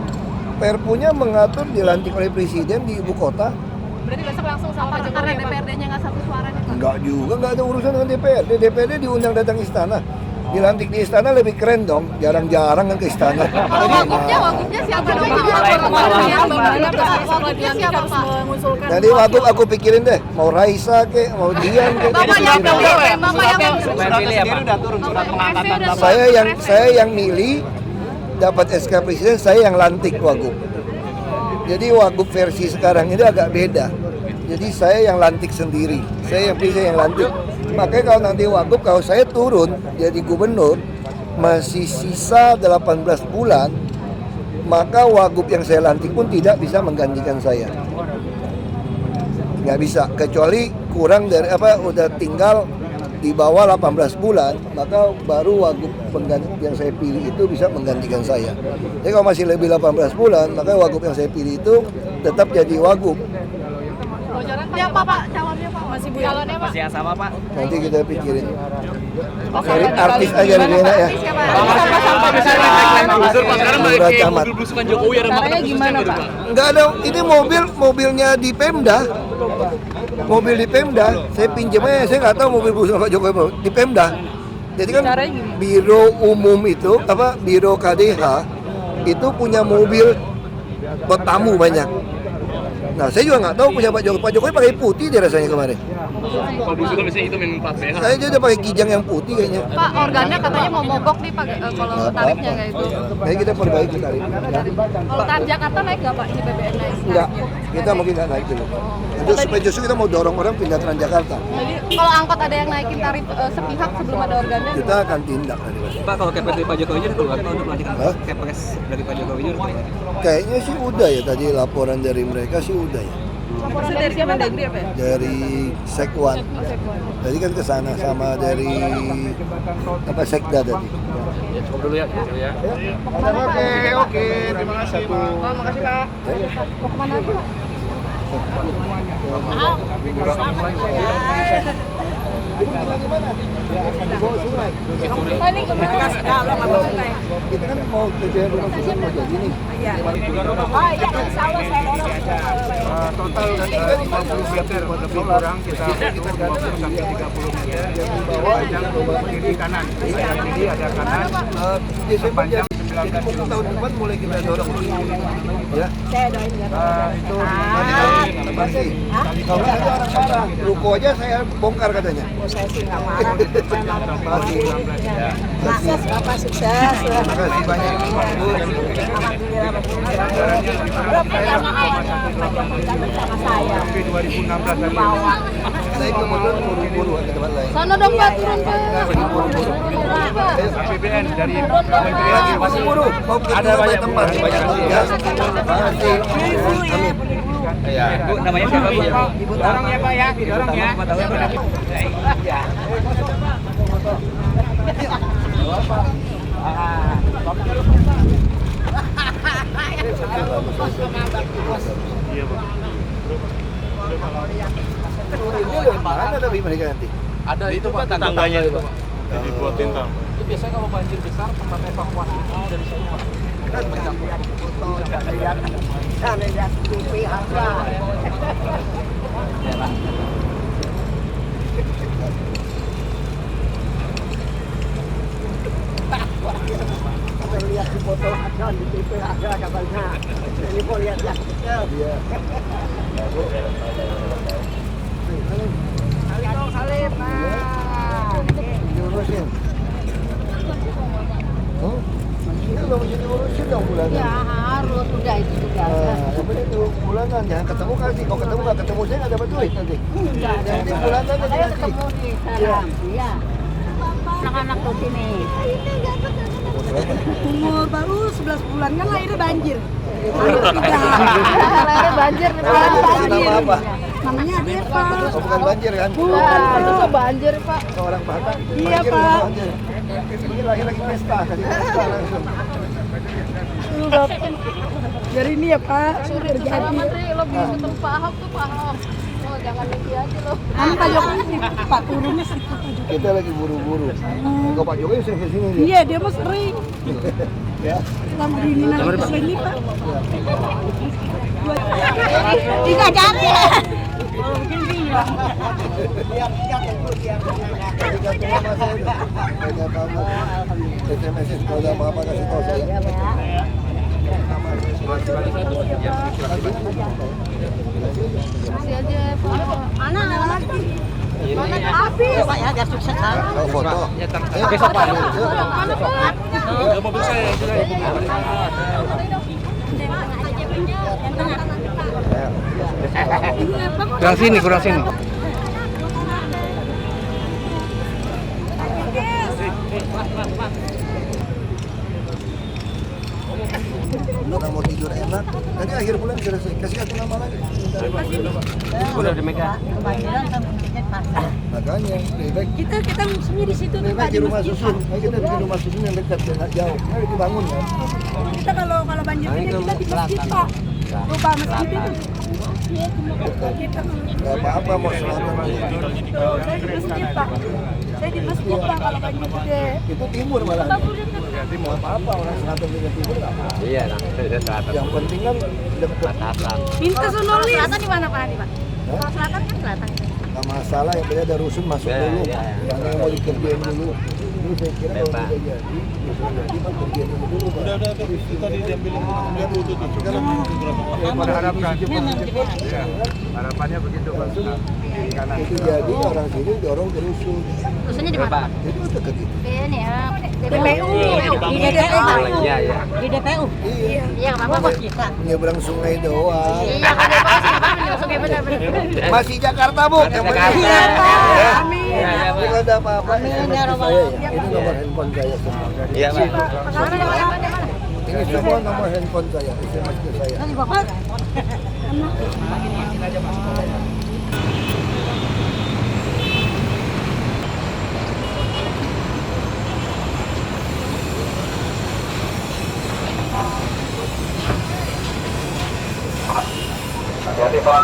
Perpunya mengatur dilantik oleh presiden di ibu kota. Berarti besok langsung sama Pak Jokowi karena DPRD-nya nggak satu suara nih Pak? Enggak juga, enggak ada urusan dengan DPRD. DPRD diundang datang istana. Dilantik di istana lebih keren dong. Jarang-jarang kan ke istana. Kalau wagubnya siapa dong Pak? Wagubnya siapa Pak? Nanti wagub aku pikirin deh. Mau Raisa kek, mau Dian kek. Bapak yang Udah turun surat pengangkatan Bapak. Saya yang milih, dapat SK presiden, saya yang lantik wagub. Jadi wagub versi sekarang ini agak beda. Jadi saya yang lantik sendiri. Saya yang lantik. Makanya kalau nanti wagub, kalau saya turun jadi gubernur, masih sisa 18 bulan, maka wagub yang saya lantik pun tidak bisa menggantikan saya. Nggak bisa, kecuali kurang dari udah tinggal di bawah 18 bulan, maka baru wagub yang saya pilih itu bisa menggantikan saya. Jadi kalau masih lebih 18 bulan, maka wagub yang saya pilih itu tetap jadi wagub. Siapa Pak calonnya Pak? Masih calonnya Pak? Masih yang sama Pak. Nanti kita pikirin. Cari artis aja lebih enak ya. Lurah Camat. Caranya gimana Pak? Enggak ada, ini mobilnya di Pemda. Mobil di Pemda, saya pinjam aja, saya nggak tahu mobil busur Pak Jokowi di Pemda. Jadi kan biro umum itu, biro KDH itu punya mobil buat tamu banyak. Nah, saya juga nggak tahu punya Pak Jokowi. Pak Jokowi pakai putih dia rasanya kemarin. Kalau busur kan biasanya itu memang plat PH. Saya aja udah pakai kijang yang putih kayaknya. Pak, organnya katanya mau mogok nih Pak, kalau tarifnya nggak itu. Jadi kita perbaiki tarifnya. Kalau Transjakarta naik nggak Pak? Ini BBM naik? Enggak, kita mungkin nggak naik dulu. Itu supaya justru kita mau dorong orang pindah Transjakarta. Jadi kalau angkot ada yang naikin tarif sepihak sebelum ada organnya? Kita akan tindak nanti. Pak, kalau kepres dari Pak Jokowi udah keluar Pak untuk pelantikan Hah? kepres dari Pak Jokowi udah keluar. Kayaknya sih udah ya, tadi laporan dari mereka sih udah ya. Laporan dari siapa Mendagri apa ya? Dari Sekwan. Tadi kan ke sana sama dari Sekda tadi. Dulu ya, ya. Oke, terima kasih Pak. Makasih Pak. Mau kemana lagi Pak? Pak ini kemana? Kita kan mau kerja rumah susun mau jadi nih. Oh iya, insya Allah saya dorong. Total tadi kan 50 meter lebih kurang kita 20 sampai 30 meter. Yang kiri kanan. Ini ada kanan. Sepanjang 19 km. Tahun depan mulai kita dorong. Ya. Saya doain ya. Itu pasti. Kalau ada orang marah, ruko aja saya bongkar katanya. Saya sih nggak marah. Pasti. Sukses Bapak, sukses. Terima kasih banyak. Berapa lama sama saya? Sampai 2016 tadi. Saya kemudian buru-buru ke tempat lain. Sana dong Pak, turun Pak. APBN dari Lagi buru-buru mau ke banyak tempat. Ya. Makasih. Amin. Ya. Bu, namanya siapa Bu? Ibu dorong ya Pak ya, didorong ya. Mana tapi mereka nanti? Ada itu Pak tangganya itu Pak. Jadi buatin tang. Itu biasanya kalau banjir besar tempat evakuasi dari sana Pak. Lihat di foto ada di TV ada katanya. Ini mau lihat ya. Iya. Salib. Diurusin. Oh, ini lo mesti diurusin dong bulanan. Ya harus, udah itu juga. Tapi itu bulanan ya, ketemu kali. Kalau ketemu nggak ketemu saya nggak dapat duit nanti. Nanti bulanan aja nanti. Ketemu nih sekarang. Iya. Anak-anak tuh sini. Umur baru 11 bulan kan lahirnya banjir. Lahirnya banjir. Nama apa? Namanya Deva. Oh, bukan banjir kan? Itu banjir Pak. Orang Batak. Iya, banjir, Pak. banjir. Ini lagi pesta, kasih pesta langsung. Dari ini ya Pak, terjadi. Lo bisa ketemu Pak Ahok tuh Pak Ahok. Oh jangan mimpi aja lo. Pak Jokowi Pak turunnya sih. Kita lagi buru-buru. Kok Pak Jokowi sering kesini dia? Iya dia mah sering. Ya. Selama di ini nanti kesini Pak. Tiga jari ya. Kalau begini ya. SMS kalau ada apa-apa kasih tahu saya. Masih aja mana lagi? Mana habis? Pak ya biar sukses kan. Kalau foto. Besok Pak. Mana Pak? Mobil saya Kurang sini, kurang sini. Karena mau tidur enak. Tadi akhir bulan selesai. Kasih aku nama lagi. Udah dimegang. Makanya lebih baik Kita musimnya di situ lebih baik di rumah susun. Ayo kita bikin rumah susun yang dekat, nggak jauh. Ayo dibangun ya. Kita kalau banjir ini kita di masjid Pak. Lupa masjid itu. Kita Gak apa-apa mau selatan. saya di masjid Pak. Saya di masjid Pak kalau banjir gede. Itu timur malah. Timur apa orang selatan juga timur nggak apa. Iya, selatan. Yang penting kan dekat. Minta sonolis. Selatan di mana Pak? Kalau selatan kan selatan. Nggak masalah yang penting ada rusun masuk dulu. Yang mau dikerjain dulu. Dulu saya kira kalau udah jadi, mah kerjain dulu. Udah kita diambilin dulu tuh. Pada harapkan. Harapannya begitu Pak. Itu jadi orang sini dorong ke rusun. Rusunnya di mana? Itu dekat itu. Ini ya. DPU. Di DPU. Iya. Di DPU. Iya. Iya nggak apa-apa bos. Nyebrang sungai doang. Iya kan dia pasti apa-apa benar-benar. Masih Jakarta bu. Yang penting. Iya Pak. Amin. Kalau ada apa-apa SMS saya ya. Ini nomor handphone saya semua. Iya, Pak. Ini semua nomor handphone saya. SMS ke saya. Hati-hati Pak.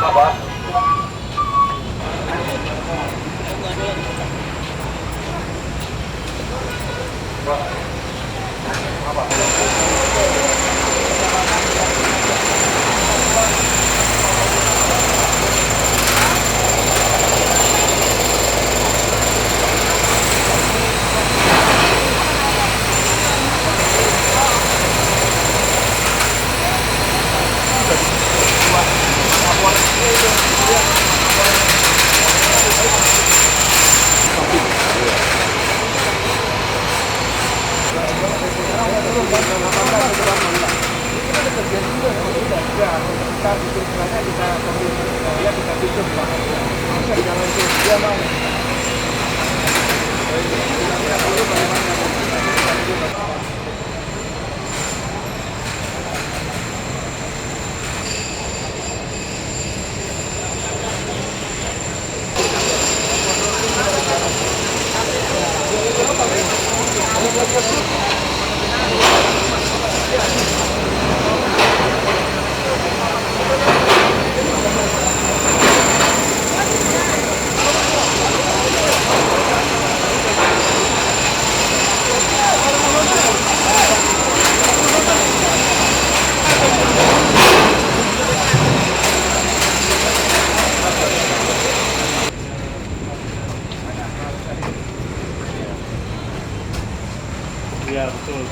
Iya betul.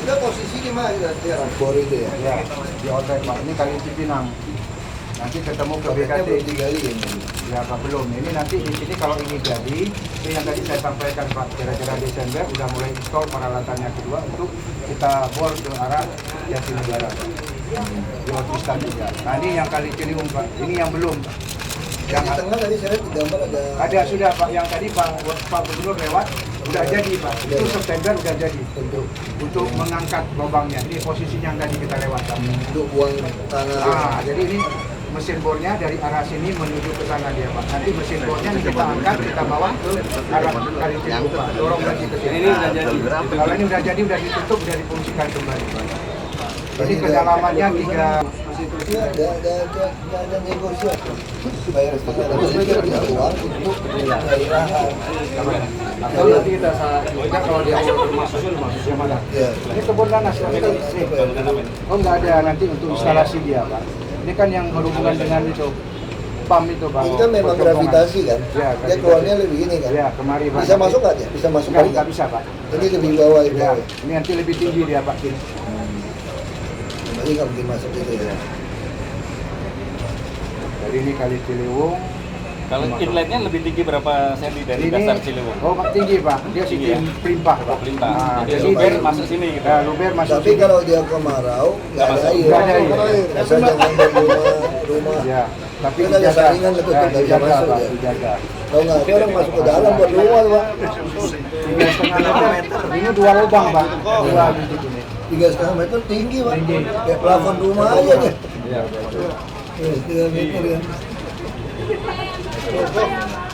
Udah posisi di mana sekarang? Bor itu ya? Ya, di Otek Pak. Ini kali Cipinang. Nanti ketemu ke BKT. Belum digali ini. Ya Pak belum. Ini nanti di sini kalau ini jadi, itu yang tadi saya sampaikan Pak, kira-kira Desember udah mulai install peralatannya kedua untuk kita bor ke arah Jatinegara. Di Otistan juga. Nah ini yang kali Ciliwung Pak. Ini yang belum. Yang di tengah tadi saya lihat di gambar ada Sudah Pak. Yang tadi Pak Gubernur lewat. Udah jadi Pak. Itu September udah jadi. Untuk mengangkat lubangnya. Ini posisinya yang tadi kita lewat Pak. untuk buang tanah. Nah, jadi ini mesin bornya dari arah sini menuju ke sana dia Pak. Nanti mesin bornya ini kita angkat, kita bawa ke arah Kali Ciliwung Pak. Dorong lagi ke sini. Ini udah jadi. Kalau ini udah jadi, udah ditutup, udah difungsikan kembali Pak. Jadi kedalamannya 3. Ya, ada negosiasi. Bayar setengah, terus mereka punya uang untuk daerahan. Kalau nanti kita juga kalau dia mau rumah susun mana? Ya. Ini kebun nanas. Oh nggak ada nanti untuk instalasi dia Pak. Ini kan yang berhubungan dengan itu pam itu Pak. Ini kan memang gravitasi kan? Ya, Dia keluarnya lebih ini kan? Ya, kemari Pak. Bisa masuk nggak dia? Bisa masuk Nggak, lagi? nggak bisa Pak. Ini lebih bawah itu. Ya, ini nanti lebih tinggi dia Pak. Jadi nggak mungkin masuk itu ya. Jadi ini Kali Ciliwung. Kalau inletnya lebih tinggi berapa senti dari Ini, dasar Ciliwung? oh tinggi Pak. Dia Tinggi ya? sistem pelimpah Pak. Pelimpah. Nah, Jadi jadi luber dia- masuk sini gitu. Ya, luber masuk Tapi sini. kalau dia kemarau, nggak ada masuk. air. Nggak ada air. Bisa jangan rumah. Ya, tapi Kan ada saringan betul, ya, nggak bisa dijaga masuk Pak, ya. dijaga. Kalau nggak ada orang masuk ke dalam buat rumah Pak. 3,5 meter. Ini 2 lubang Pak. 2 gitu ini. 3,5 meter tinggi Pak. Tinggi. Kayak plafon rumah aja deh. Ya. 3 meter ya.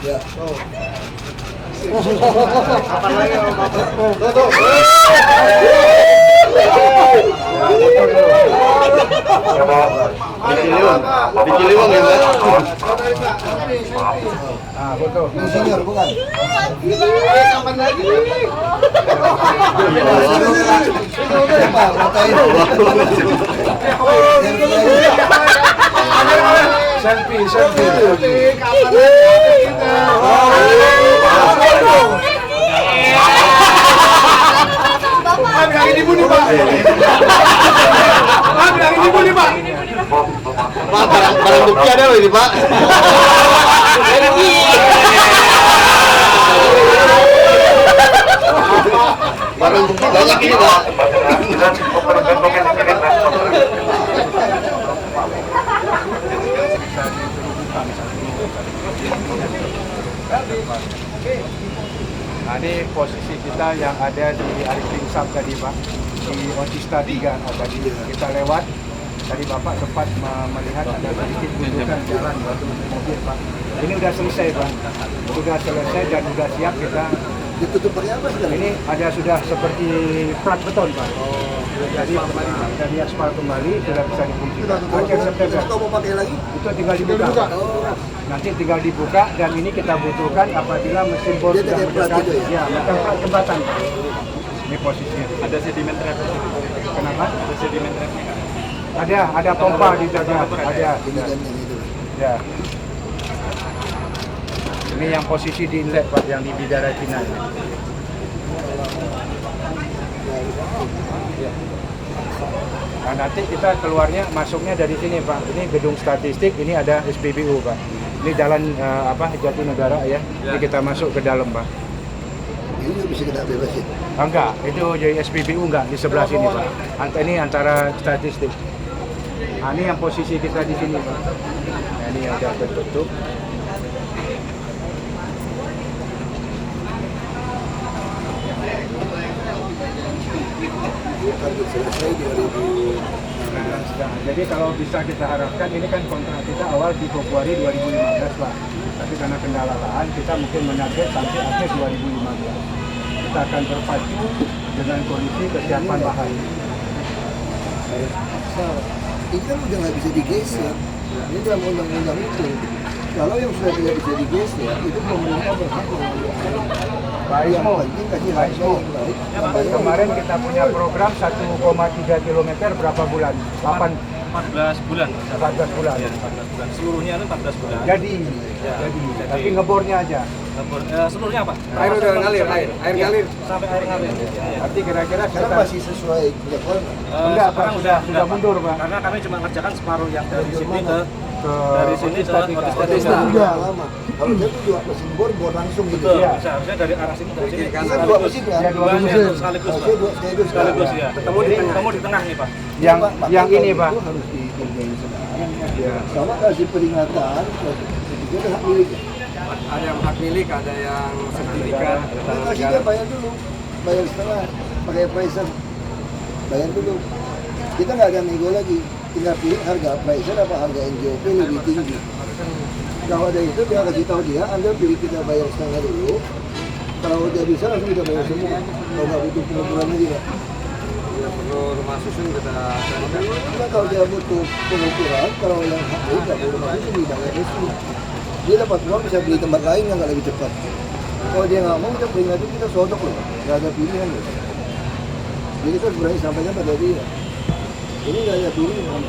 Ya. Di Ciliwung ya, Pak? Ah, betul. Insinyur bukan? Pak, matain. Selfie, selfie. Pak, barang bukti ada loh ini, Pak. Barang bukti banyak ini, Pak. Nah, ini posisi kita yang ada di Arifin Sab tadi Pak, di Otista 3 tadi kita lewat. Tadi Bapak sempat melihat ada sedikit gundukan jalan batu mobil Pak. Ini udah selesai Pak, sudah selesai dan sudah siap kita. Ditutup pakai apa sekarang? Ini ada sudah seperti plat beton Pak. Jadi dari aspal kembali sudah bisa difungsikan. Akhir September. Kalau mau pakai lagi? Itu tinggal dibuka. Nanti tinggal dibuka dan ini kita butuhkan apabila mesin bor Dia sudah pakai plat mendekat. itu ya? Ya, metal plat jembatan. Ini posisinya. Ada sedimen trap. Kenapa? Ada sedimen trapnya nggak? Ada pompa di dalam. Ada. Ini kan yang itu. Ya. Ini yang posisi di inlet Pak, yang di bidara Cina. Nah, nanti kita keluarnya masuknya dari sini Pak. Ini gedung statistik, ini ada SPBU Pak. Ini jalan Jatinegara ya. Ini kita masuk ke dalam Pak. Ini juga bisa kena bebasin. Enggak, itu jadi SPBU enggak di sebelah sini Pak. Ini antara statistik. Nah, ini yang posisi kita di sini Pak. Nah, ini yang sudah tertutup. Target selesai 2016. Nah, jadi kalau bisa kita harapkan ini kan kontrak kita awal di Februari 2015 Pak. Tapi karena kendala lahan kita mungkin menarget sampai akhir 2015. Kita akan berpacu dengan kondisi kesiapan lahan. Ini kan udah nggak bisa digeser. Ini dalam undang-undang itu. Kalau yang sudah tidak bisa digeser, itu pemerintah berhak mengambil alih. Pak Yang Ismo, penting kasih Pak harga Ismo. yang baik. Kemarin kita punya program 1,3 km berapa bulan? 14 bulan. 14 bulan. 14 bulan. Seluruhnya itu 14 bulan. Jadi, Ya, jadi. jadi. Tapi ngebornya aja. Seluruhnya apa? Air udah ngalir, air ngalir. Sampai air ngalir. Ya. Berarti kira-kira Sekarang sekitar masih sesuai level. Enggak, Pak, sekarang sudah mundur, Pak. Karena kami cuma ngerjakan separuh yang dari sini mana? ke dari sini ke Otista Otista. Udah lama. Kalau saya tuh dua mesin bor langsung gitu. Betul. Iya. Seharusnya dari arah sini dari sini. Ini kan dua mesin kan? Ya, dua Dua mesin. sekaligus, Pak. Saya dua sekaligus. Sekaligus ya. Ketemu di tengah nih, Pak. Yang Makanya yang ini, kalau Pak. itu harus dihargai sekarang. Ya. Sama kasih peringatan, itu kan hak milik. Ada yang hak milik, ada yang sertifikat. Kasih dia bayar dulu, bayar setengah, pakai pricer, bayar dulu. Kita nggak ada nego lagi. tinggal pilih harga appraiser apa harga NJOP lebih tinggi. Kalau ada itu dia kasih tahu dia, Anda pilih kita bayar setengah dulu. Kalau dia bisa langsung kita bayar semua. Kalau nggak butuh pengukuran lagi Pak. Ya perlu rumah susun kita carikan. Nah, kalau dia butuh pengukuran, kalau yang HI nggak perlu rumah susun dibayar resmi. Dia dapat uang bisa beli tempat lain yang nggak lebih cepat. Kalau dia nggak mau kita peringatin, kita sodok loh, nggak ada pilihan loh. Jadi kita berani sampaikan pada dia. Ini nggak ada pilihan.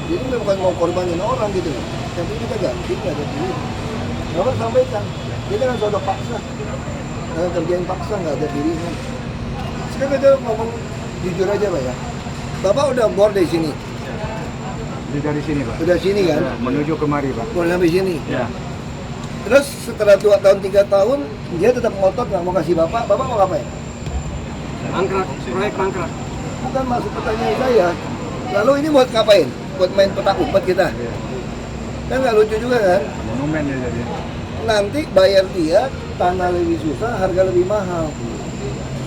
Jadi bukan mau korbanin orang gitu loh. Tapi kita ganti, nggak ada pilihan. Bapak sampaikan, kita kan sodok paksa. Kalau kerjain paksa nggak ada pilihan. Sekarang kita ngomong jujur aja Pak ya. Bapak udah board dari sini. Dari sini Pak. Udah sini kan? Ya, menuju kemari Pak. Board sampai sini. Ya. Terus setelah 2 tahun 3 tahun dia tetap ngotot nggak mau kasih bapak mau ngapain? Mangkrak, proyek mangkrak. Bukan masuk pertanyaan saya. Lalu ini buat ngapain? Buat main petak umpet kita? Kan nggak lucu juga kan? Monumen ya jadi. Nanti bayar dia tanah lebih susah, harga lebih mahal.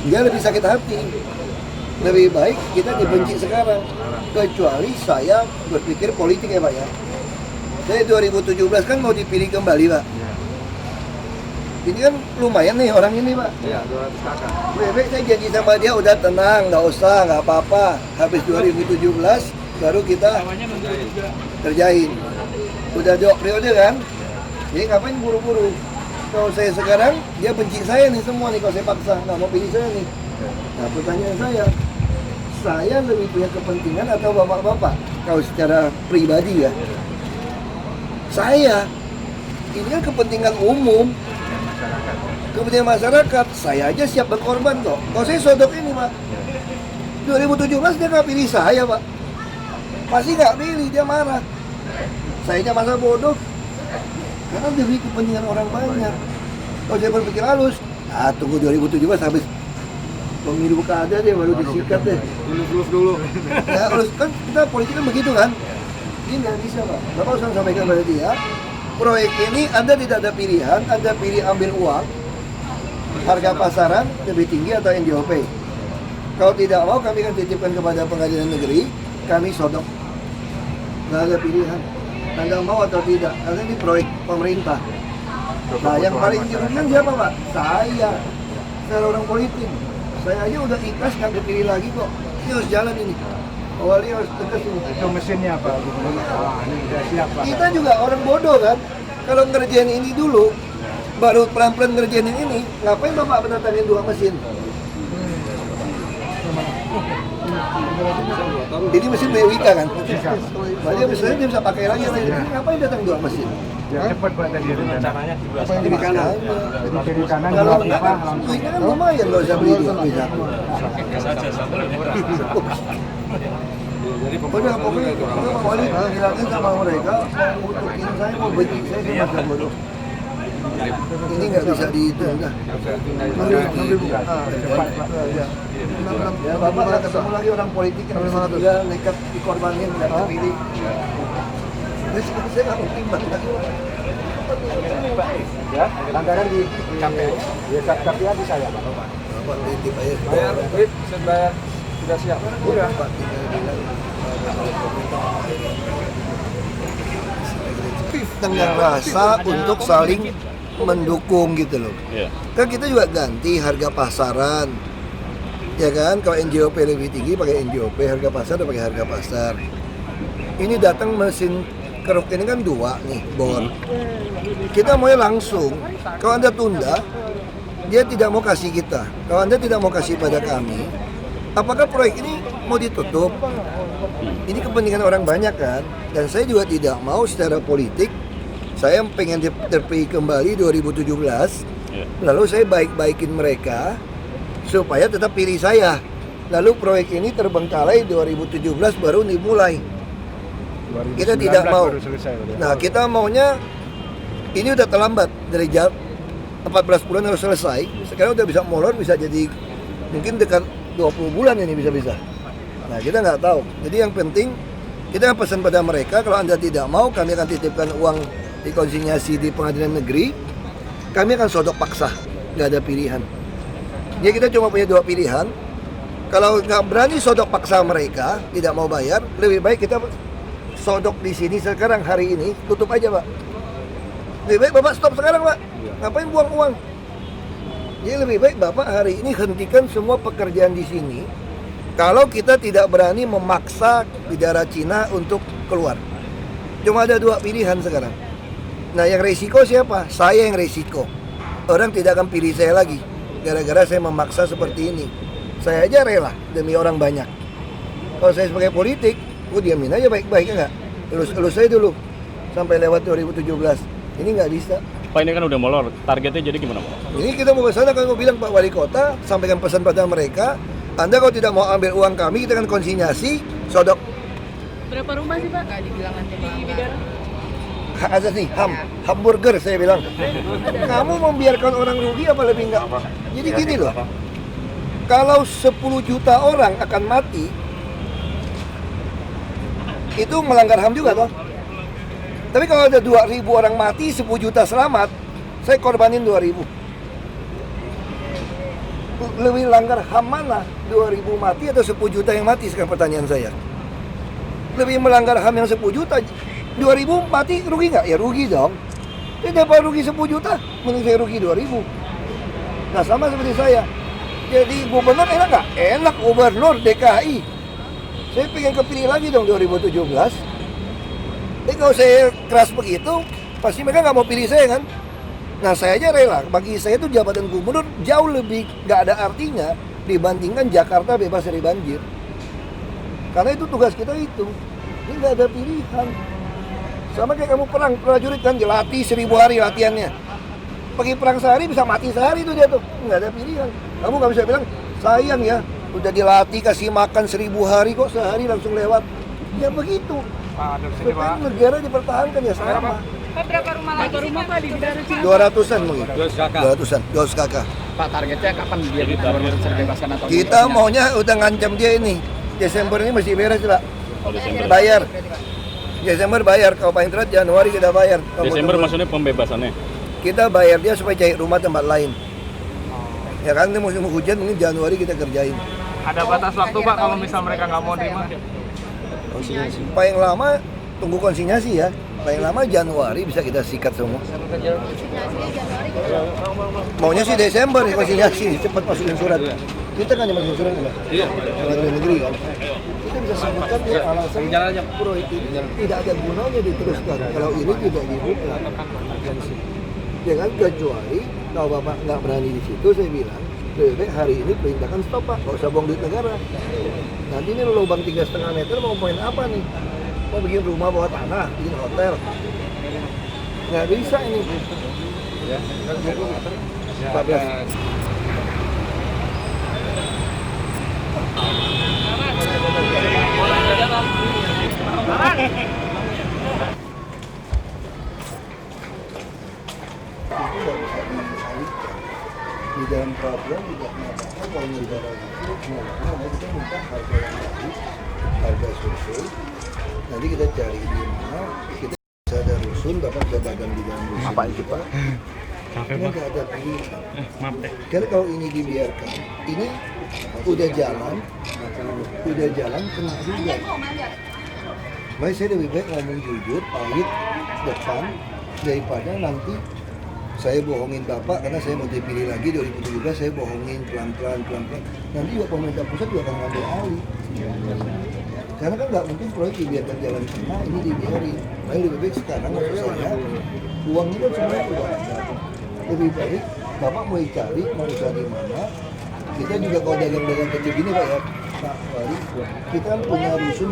Dia lebih sakit hati. Lebih baik kita dibenci sekarang. Kecuali saya berpikir politik ya Pak ya. Saya 2017 kan mau dipilih kembali Pak. Ini kan lumayan nih orang ini Pak. Iya, 200 kakak. Bebek saya janji sama dia udah tenang, nggak usah, nggak apa-apa. Habis 2017 baru kita kerjain. Udah 2 periode kan? Jadi ngapain buru-buru? Kalau saya sekarang, dia benci saya nih semua nih kalau saya paksa, nggak mau pilih saya nih. Nah pertanyaan saya lebih punya kepentingan atau bapak-bapak? Kalau secara pribadi ya. Saya, ini kan kepentingan umum. Kepentingan masyarakat, saya aja siap berkorban kok. Kalau saya sodok ini Pak, 2017 dia nggak pilih saya Pak. Pasti nggak pilih, dia marah. Saya aja masa bodoh. Karena demi kepentingan orang banyak. Kalau saya berpikir halus, tunggu 2017 habis pemilu kada deh baru disikat deh. Lulus dulu. Ya harus kan kita politik kan begitu kan. Ini nggak bisa Pak. Bapak usah sampaikan pada dia. Proyek ini Anda tidak ada pilihan, Anda pilih ambil uang, harga pasaran lebih tinggi atau NJOP. Kalau tidak mau kami akan titipkan kepada pengadilan negeri, kami sodok. Nggak ada pilihan. Anda mau atau tidak, karena ini proyek pemerintah. Nah yang paling dirugikan siapa Pak? Saya. Saya orang politik. Saya aja udah ikhlas nggak dipilih lagi kok. Ini harus jalan ini. Awalnya harus tegas ini. Itu mesinnya Pak. Ini udah siap Pak. Kita juga orang bodoh kan. Kalau ngerjain ini dulu, baru pelan-pelan ngerjain yang ini, ngapain Bapak mendatangin 2 mesin? Ini mesin BWK kan? Berarti misalnya dia bisa pakai lagi. Ngapain datang 2 mesin? Ya cepat Pak tadi rencananya. Apa yang di kanan? Di kiri kanan Kalau dua enggak, apa langsung. duitnya kan lumayan kalau saya beli 2 bisa. Jadi Udah pokoknya Pak Wali bilangin sama mereka mau ngutukin saya, mau benci saya masa bodoh. Ini nggak bisa dihitung dah. 6.000 Cepat Pak. Ya Bapak nggak ketemu lagi orang politik yang dia nekat dikorbanin nggak terpilih. Terus saya nggak mau timbang lagi. Ya, langgaran di KPI. Ya KPI di saya Pak. Bapak titip aja. bayar, saya bayar. Sudah siap. Udah Pak tinggal bilang dengan rasa untuk saling mendukung gitu loh. Kan kita juga ganti harga pasaran. Ya kan, kalau NJOP lebih tinggi pakai NJOP, harga pasar udah pakai harga pasar. Ini datang mesin keruk ini kan 2 nih, bor. Kita maunya langsung. Kalau Anda tunda, dia tidak mau kasih kita. Kalau Anda tidak mau kasih pada kami, apakah proyek ini mau ditutup? Ini kepentingan orang banyak kan. Dan saya juga tidak mau secara politik. Saya pengen terpilih kembali 2017. Lalu saya baik-baikin mereka supaya tetap pilih saya. Lalu proyek ini terbengkalai 2017 baru dimulai. Kita tidak mau. Nah kita maunya ini udah terlambat dari jam 14 bulan harus selesai. Sekarang udah bisa molor, bisa jadi mungkin dekat 20 bulan ini bisa-bisa. Nah kita nggak tahu. Jadi yang penting kita pesan pada mereka, kalau Anda tidak mau kami akan titipkan uang di konsinyasi di pengadilan negeri. Kami akan sodok paksa, nggak ada pilihan. Jadi kita cuma punya 2 pilihan. Kalau nggak berani sodok paksa mereka, tidak mau bayar, lebih baik kita sodok di sini sekarang hari ini, tutup aja Pak. Lebih baik Bapak stop sekarang Pak. Ngapain buang uang? Jadi lebih baik Bapak hari ini hentikan semua pekerjaan di sini. Kalau kita tidak berani memaksa bidara Cina untuk keluar. Cuma ada dua pilihan sekarang. Nah yang resiko siapa? Saya yang resiko. Orang tidak akan pilih saya lagi. Gara-gara saya memaksa seperti ini. Saya aja rela demi orang banyak. Kalau saya sebagai politik, gue diamin aja baik-baik, enggak? Elus saya dulu sampai lewat 2017. Ini nggak bisa. Pak, ini kan udah molor. Targetnya jadi gimana Pak? Ini kita mau ke sana, kan mau bilang Pak Wali Kota, sampaikan pesan pada mereka. Anda kalau tidak mau ambil uang kami, kita akan konsinyasi, sodok. Berapa rumah sih Pak? Nggak dibilang nanti di bidara. Hak asasi, hamburger saya bilang. Kamu membiarkan orang rugi apa lebih enggak? Jadi gini loh, kalau 10 juta orang akan mati, itu melanggar HAM juga toh. Tapi kalau ada 2.000 orang mati, 10 juta selamat, saya korbanin 2.000. Lebih langgar HAM mana? 2.000 mati atau 10 juta yang mati? Sekarang pertanyaan saya. Lebih melanggar HAM yang 10 juta. 2.000 mati rugi nggak? Ya rugi dong. Jadi apa rugi 10 juta? Mending saya rugi 2.000. Nah sama seperti saya. Jadi gubernur enak nggak? Enak gubernur DKI. Saya pengen kepilih lagi dong 2017. Tapi kalau saya keras begitu, pasti mereka nggak mau pilih saya kan? Nah saya aja rela. Bagi saya itu jabatan gubernur jauh lebih nggak ada artinya dibandingkan Jakarta bebas dari banjir. Karena itu tugas kita itu. Ini nggak ada pilihan. Sama kayak kamu perang prajurit kan, dilatih 1000 hari latihannya. Pergi perang sehari bisa mati sehari itu dia tuh. Nggak ada pilihan. Kamu nggak bisa bilang sayang ya, udah dilatih kasih makan 1000 hari kok sehari langsung lewat. Ya begitu. Supaya negara dipertahankan ya sama. Pak, berapa rumah lagi rumah Pak di bidara Cina? 200-an mungkin. 200-an, 200 kakak. Pak, targetnya kapan dia bisa dibebaskan atau Kita maunya udah ngancam dia ini. Desember ini masih beres Pak. Desember. Bayar. Desember bayar, kalau paling telat Januari kita bayar. Desember maksudnya pembebasannya? Kita bayar dia supaya cari rumah tempat lain. Ya kan, ini musim hujan, ini Januari kita kerjain. Ada batas waktu Pak kalau misal mereka nggak mau terima? Paling lama tunggu konsinyasi ya. Paling lama Januari bisa kita sikat semua. Maunya sih Desember nih konsinyasi, cepat masukin surat. Kita kan yang masukin surat enggak? Iya. Luar negeri kan. Kita bisa sebutkan ya alasan proyek ini tidak ada gunanya diteruskan. Kalau ini tidak dibuka. Ya kan, kecuali kalau Bapak nggak berani di situ, saya bilang lebih baik hari ini perintahkan stop Pak, nggak usah buang duit negara. Nanti ini lubang 3,5 meter mau main apa nih? Mau bikin rumah bawah tanah, bikin hotel? Nggak bisa ini. Ya, 14. Di dalam peraturan tidak mengatakan kalau negara itu kita minta harga yang tadi, harga survei. Nanti kita cari di mana, kita bisa ada rusun, Bapak bisa dagang di dalam rusun. Apa itu Pak? Ini nggak ada pilihan. Karena kalau ini dibiarkan, ini udah jalan kena juga. Baik, saya lebih baik ngomong jujur, pahit, depan, daripada nanti saya bohongin Bapak karena saya mau dipilih lagi 2017, saya bohongin pelan-pelan. Nanti juga pemerintah pusat juga akan ngambil alih. Karena kan nggak mungkin proyek dibiarkan jalan tengah, ini dibiarin. Baik, lebih baik sekarang menurut saya, uang itu semuanya udah ada. Lebih baik Bapak mau cari, mau usaha di mana. Kita juga kalau dagang-dagang kecil gini Pak ya, Pak Wali, kita kan punya rusun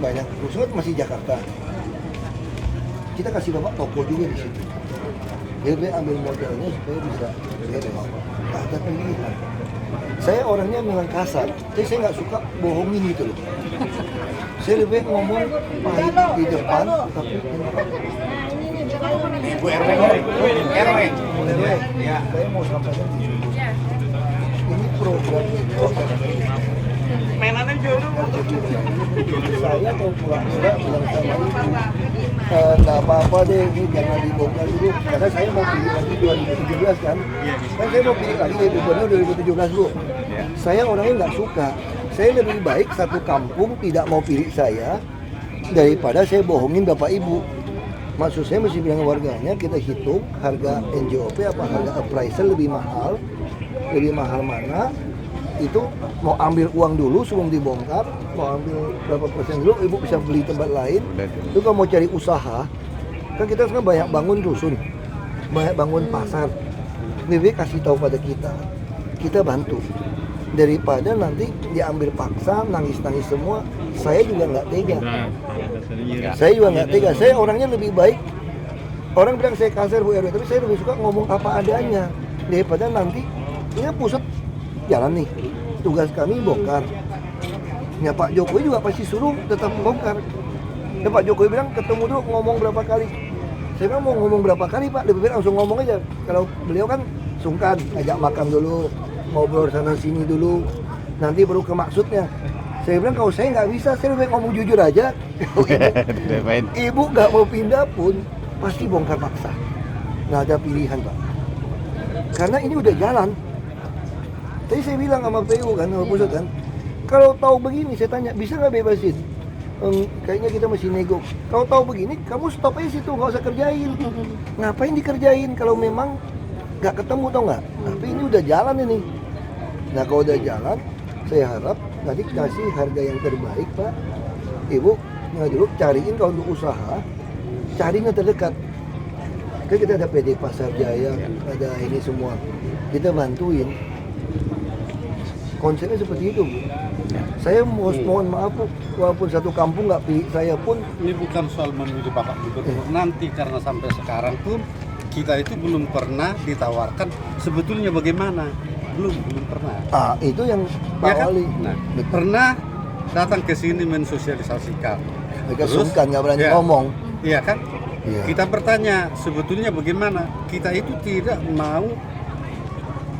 banyak rusun masih Jakarta. Kita kasih Bapak toko juga di situ. Dia ambil modalnya supaya bisa beres. Ada pilihan. Saya orangnya memang kasar, tapi saya nggak suka bohongin gitu loh. Saya lebih ngomong pahit di depan, tapi Bu RW. Ya, saya mau sampaikan di sini. Ini program Mainannya jodoh. Saya mau pura-pura bilang sama ibu, nggak apa-apa deh, ini jangan dibongkar dulu. Karena saya mau pilih lagi 2017 kan. Kan saya mau pilih lagi gubernur 2017 Bu. saya orangnya nggak suka. Saya lebih baik satu kampung tidak mau pilih saya daripada saya bohongin bapak ibu. Maksud saya mesti bilang warganya, kita hitung harga NJOP apa harga appraisal lebih mahal mana, itu mau ambil uang dulu sebelum dibongkar, mau ambil berapa persen dulu, ibu bisa beli tempat lain. Itu kalau mau cari usaha, kan kita sekarang banyak bangun rusun, banyak bangun pasar, lebih kasih tahu pada kita bantu. Daripada nanti diambil paksa, nangis-nangis semua, saya juga nggak tega. Saya orangnya lebih baik. Orang bilang saya kasar Bu RW, tapi saya lebih suka ngomong apa adanya. Daripada nanti, ini pusat jalan nih, tugas kami bongkar. Ya Pak Jokowi juga pasti suruh tetap bongkar. Dan Pak Jokowi bilang ketemu dulu ngomong berapa kali. Saya bilang mau ngomong berapa kali Pak, lebih baik langsung ngomong aja. Kalau beliau kan sungkan, ajak makan dulu, ngobrol sana sini dulu, nanti baru ke maksudnya. Saya bilang kalau saya nggak bisa, saya lebih ngomong jujur aja. Ibu nggak mau pindah pun pasti bongkar paksa. Nggak ada pilihan Pak. Karena ini udah jalan. Tadi saya bilang sama PU kan, sama pusat kan, kalau tahu begini saya tanya bisa nggak bebasin? Kayaknya kita masih nego. Kalau tahu begini, kamu stop aja situ, nggak usah kerjain. Ngapain dikerjain kalau memang nggak ketemu, tau nggak? Tapi ini udah jalan ini. Nah kalau udah jalan, saya harap nanti kasih harga yang terbaik Pak. Ibu, nggak dulu cariin kalau untuk usaha, cariin yang terdekat. Kan kita ada PD Pasar Jaya, ada ini semua. Kita bantuin. Konsepnya seperti itu Bu. Saya mohon maaf Bu, walaupun satu kampung nggak pilih saya pun. Ini bukan soal memilih Bapak Gubernur nanti, karena sampai sekarang pun kita itu belum pernah ditawarkan sebetulnya bagaimana, belum pernah. Itu yang Pak ya kan? Wali. Nah, pernah datang ke sini mensosialisasikan. Mereka sungkan nggak berani ngomong. Iya kan? Iya. Kita bertanya sebetulnya bagaimana. Kita itu tidak mau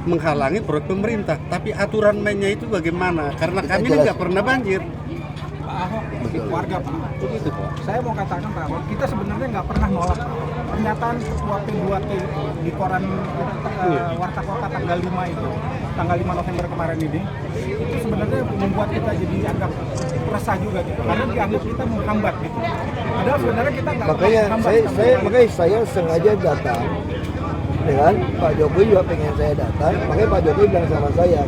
menghalangi proyek pemerintah, tapi aturan mainnya itu bagaimana? Karena kami ini nggak pernah banjir. Pak Ahok, warga Pak. Begitu Pak. Saya mau katakan Pak Ahok, kita sebenarnya nggak pernah nolak pernyataan ketua P2T di koran Warta Kota tanggal 5 itu, tanggal 5 November kemarin ini, itu sebenarnya membuat kita jadi agak resah juga gitu, karena dianggap kita menghambat gitu. Padahal sebenarnya kita nggak makanya saya sengaja datang dengan Pak Jokowi juga pengen saya datang, makanya Pak Jokowi bilang sama saya,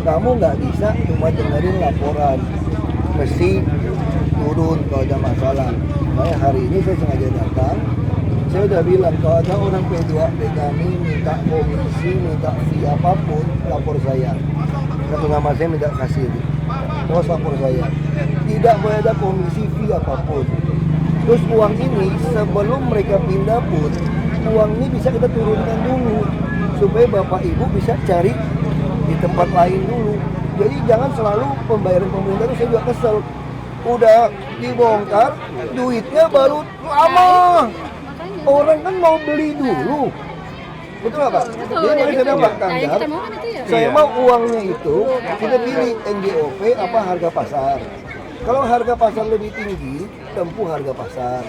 kamu nggak bisa cuma dengerin laporan, mesti turun kalau ada masalah. Makanya hari ini saya sengaja datang. Saya udah bilang kalau ada orang P2P kami minta komisi, minta fee apapun, lapor saya. Satu nama saya minta kasih, terus lapor saya. Tidak boleh ada komisi fee apapun. Terus uang ini sebelum mereka pindah pun, uang ini bisa kita turunkan dulu supaya Bapak Ibu bisa cari di tempat lain dulu. Jadi jangan selalu pembayaran pemerintah itu, saya juga kesel. Udah dibongkar, duitnya baru lama. Orang kan mau beli dulu. Betul nggak Pak? Jadi saya bilang Pak Kandar, saya mau uangnya itu kita pilih NJOP apa harga pasar. Kalau harga pasar lebih tinggi, tempuh harga pasar.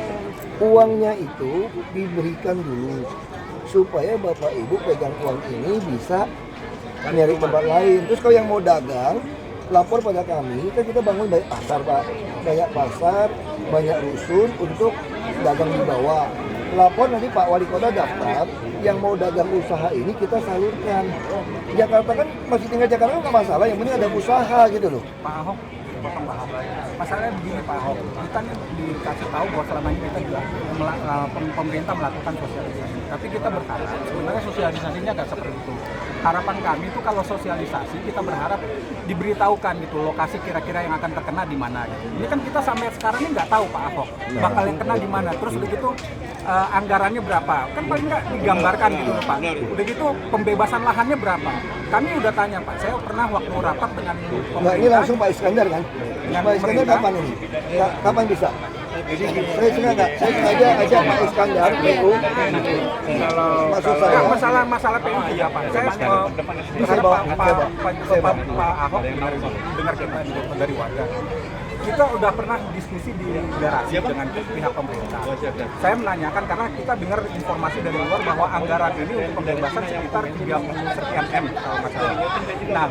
Uangnya itu diberikan dulu supaya Bapak Ibu pegang uang ini bisa nyari tempat lain. Terus kalau yang mau dagang, lapor pada kami, kan kita bangun banyak pasar Pak. Banyak pasar, banyak rusun untuk dagang di bawah. Lapor nanti Pak Wali Kota daftar, yang mau dagang usaha ini kita salurkan. Jakarta kan masih tinggal Jakarta kan nggak masalah, yang penting ada usaha gitu loh. Pak Ahok, masalahnya begini Pak Ahok, kita dikasih tahu bahwa selama ini kita juga pemerintah melakukan sosialisasi, tapi kita berharap sebenarnya sosialisasinya nggak seperti itu. Harapan kami itu kalau sosialisasi kita berharap diberitahukan gitu lokasi kira-kira yang akan terkena di mana. Gitu. Ini kan kita sampai sekarang ini nggak tahu Pak Ahok bakal yang kena di mana. Terus begitu anggarannya berapa? Kan paling nggak digambarkan gitu Pak. Udah gitu pembebasan lahannya berapa? Kami udah tanya Pak. Saya pernah waktu rapat dengan pemerintah. Nah, ini langsung Pak Iskandar kan? Pak Iskandar kapan ini? Kapan bisa? Saya sengaja ajak Pak Iskandar PU. Maksud saya masalah PU juga Pak. Saya Pak Ahok dengar kita dari warga. Kita udah pernah diskusi di garasi dengan pihak pemerintah. Saya menanyakan karena kita dengar informasi dari luar bahwa anggaran ini untuk pembebasan sekitar 30 sekian M kalau nggak salah. Nah,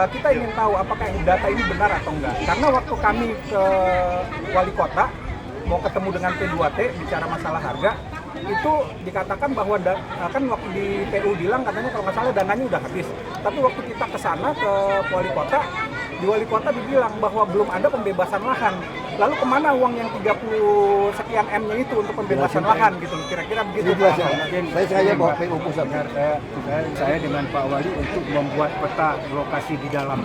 kita ingin tahu apakah data ini benar atau enggak. Karena waktu kami ke wali kota mau ketemu dengan P2T bicara masalah harga, itu dikatakan bahwa kan waktu di PU bilang katanya kalau nggak salah dananya udah habis. Tapi waktu kita ke sana ke wali kota, di wali kota dibilang bahwa belum ada pembebasan lahan. Lalu kemana uang yang 30 sekian M-nya itu untuk pembebasan lahan gitu? Kira-kira begitu. Saya sengaja bawa PU pusat. Saya dengan Pak Wali untuk membuat peta lokasi di dalam.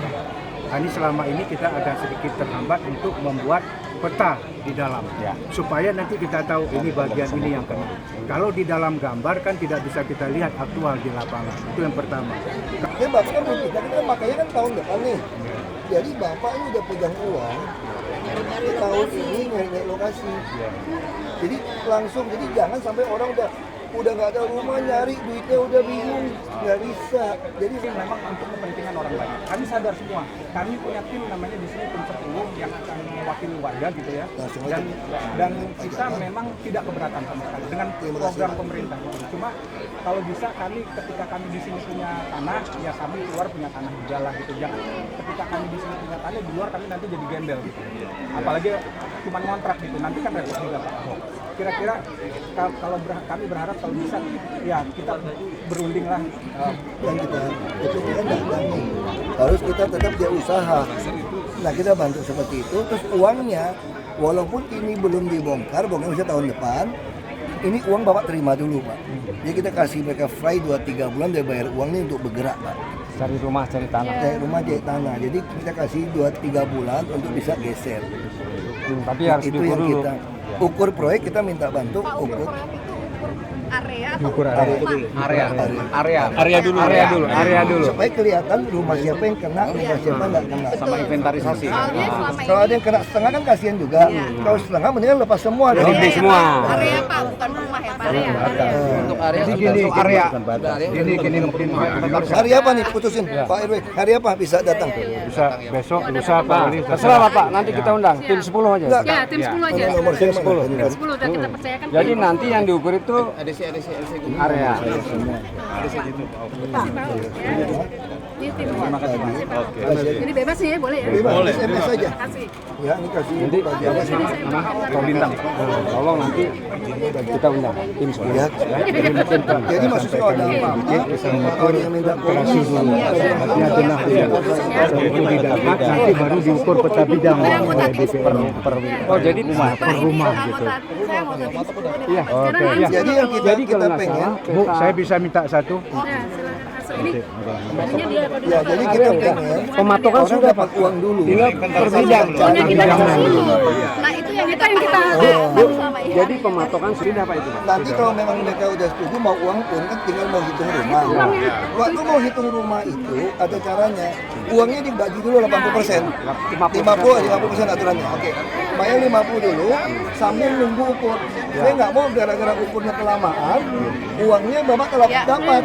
Ini selama ini kita agak sedikit terhambat untuk membuat peta di dalam, supaya nanti kita tahu ini bagian ini yang kena. Kalau di dalam gambar kan tidak bisa kita lihat aktual di lapangan. Itu yang pertama. Ya Bapak kan belum kita makanya kan tahun depan nih. Jadi Bapak ini udah pegang uang di tahun ini nyari lokasi. Jadi langsung, jadi jangan sampai orang udah nggak ada rumah nyari duitnya udah bingung, nggak bisa. Jadi memang untuk kepentingan orang banyak. Kami sadar semua. Kami punya tim namanya di sini tim 10 yang akan mewakili warga gitu ya. Dan kita memang tidak keberatan sama sekali dengan program pemerintah. Cuma kalau bisa kami ketika kami di sini punya tanah, ya kami keluar punya tanah juga lah gitu. Jangan ketika kami di sini punya tanah di luar kami nanti jadi gembel gitu. Apalagi cuma ngontrak gitu. Nanti kan repot juga Pak Ahok. Kira-kira kalau kami berharap kalau bisa ya kita berunding lah Dan kita itu kan harus kita tetap dia usaha. Nah kita bantu seperti itu. Terus uangnya walaupun ini belum dibongkar bisa tahun depan, ini uang Bapak terima dulu Pak. Jadi kita kasih mereka fly 2-3 bulan dia bayar uang ini untuk bergerak Pak. Cari rumah, cari tanah. Cari rumah, cari tanah. Jadi kita kasih 2-3 bulan untuk bisa geser. Tapi harus itu yang kita ukur proyek, kita minta bantu ukur area dulu supaya kelihatan rumah siapa yang kena, rumah siapa nggak kena, sama inventarisasi. Kalau ada yang kena setengah kan kasihan juga. Kalau setengah mendingan lepas semua dong. semua area Pak, bukan rumah ya Pak. Untuk area gini mungkin hari apa nih putusin Pak RW, hari apa bisa datang? bisa besok, lusa Pak. Terserah Pak, nanti kita undang tim 10 aja. Ya, tim 10 aja. Nomor Tim 10 udah kita percayakan. Jadi nanti yang diukur itu area. Ini tim. Ini bebas nih ya, boleh ya? Boleh, SMS saja. Kasih. Ya, ini kasih Nanti Kau Bintang, tolong nanti kita undang tim 10. ya. Jadi maksudnya ada apa-apa, orang yang minta koordinasi Itu didapat, nanti baru diukur peta bidang Oh jadi per rumah gitu. Iya. Jadi yang kita pengen, Bu, saya bisa minta satu. Ya, silakan masuk ini. Ininya dia apa ya jadi kita pengen Pematokan orang dapat uang dulu. Per bidang. Nah itu yang kita selama ini. Jadi pematokan sudah Pak itu. Nanti kalau memang mereka udah setuju mau uang pun kan tinggal mau hitung rumah. Waktu mau hitung rumah itu ada caranya. Uangnya dibagi dulu 80%. 50% aturannya. Oke. Bayar 50 dulu sambil nunggu ukur. Saya nggak mau gara-gara ukurnya kelamaan, uangnya Bapak telah dapat.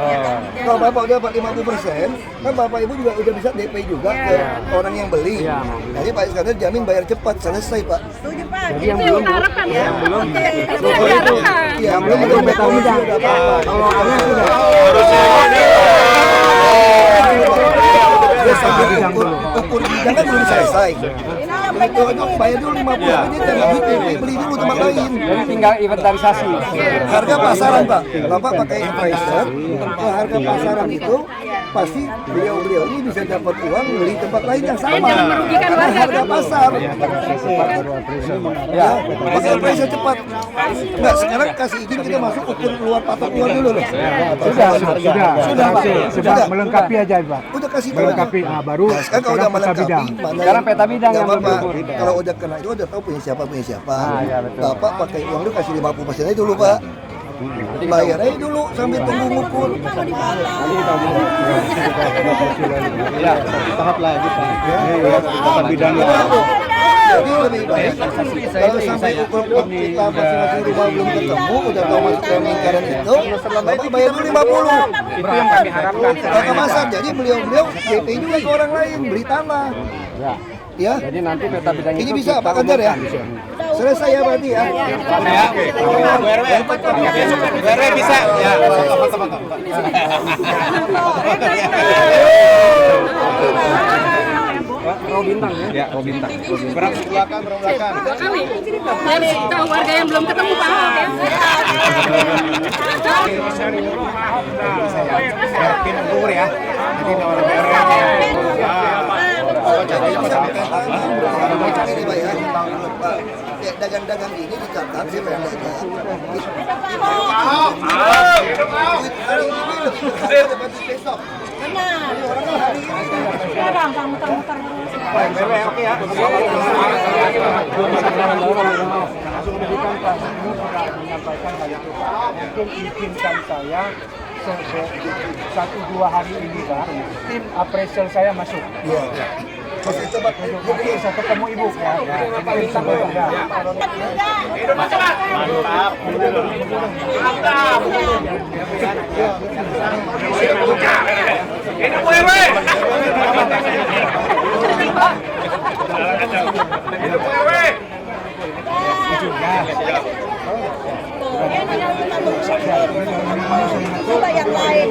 Kalau Bapak udah dapat 50%, kan Bapak Ibu juga udah bisa DP juga ke orang yang beli. Jadi Pak Iskandar jamin bayar cepat, selesai Pak. Setuju Pak. Itu yang kita harapkan ya. Itu yang diharapkan. Yang belum tahu bidang. Kalau ada sudah. Ukur bidang kan belum selesai. Itu bayar dulu 50, ini jangan beli dulu tempat lain. Jadi tinggal inventarisasi. Harga pasaran Pak, Bapak pakai appraiser, harga pasaran itu pasti beliau ini bisa dapat uang beli tempat lain yang sama. Jangan merugikan Karena warga. harga pasar. Ya, pakai appraiser cepat. Enggak, sekarang kasih izin kita masuk ukur luar patok luar dulu loh. Sudah Pak. Sudah melengkapi aja Pak. Udah kasih tahu. Melengkapi, baru Sekarang kalau udah melengkapi, sekarang peta bidang yang Bapak, belum. kalau udah kena itu udah tahu punya siapa. Ya, betul. Bapak pakai uang itu kasih 50% aja dulu Pak. Bayar aja dulu sambil tunggu ngukur. Ya, tahap lagi Pak. Peta bidang. Jadi lebih baik kalau sampai ukur kita masing-masing rumah belum ketemu, udah tahu masuk dalam lingkaran itu, Bapak bayar dulu 50. Itu yang kami harapkan. Kalau masak, jadi beliau-beliau DP juga ke orang lain, beli tanah. Ya. Jadi nanti peta bidang Ini bisa Pak Ganjar ya? Selesai ya berarti ya? RW bisa ya. Roh bintang ya? Ya, roh bintang. Belakang. Jadi tahu warga yang belum ketemu Pak Ahok ya. Yakin umur ya. Nanti nawar Dagang-dagang ini dicatat sih dagang. Besok. Benar. Sekarang muter-muter. Oke ya. Langsung pendidikan Pak Gubernur sudah menyampaikan hal itu Pak. Mungkin izinkan saya 1-2 hari ini Pak, tim appraisal saya masuk. Iya. Masih cepat bisa ketemu Ibu ya. Coba yang lain.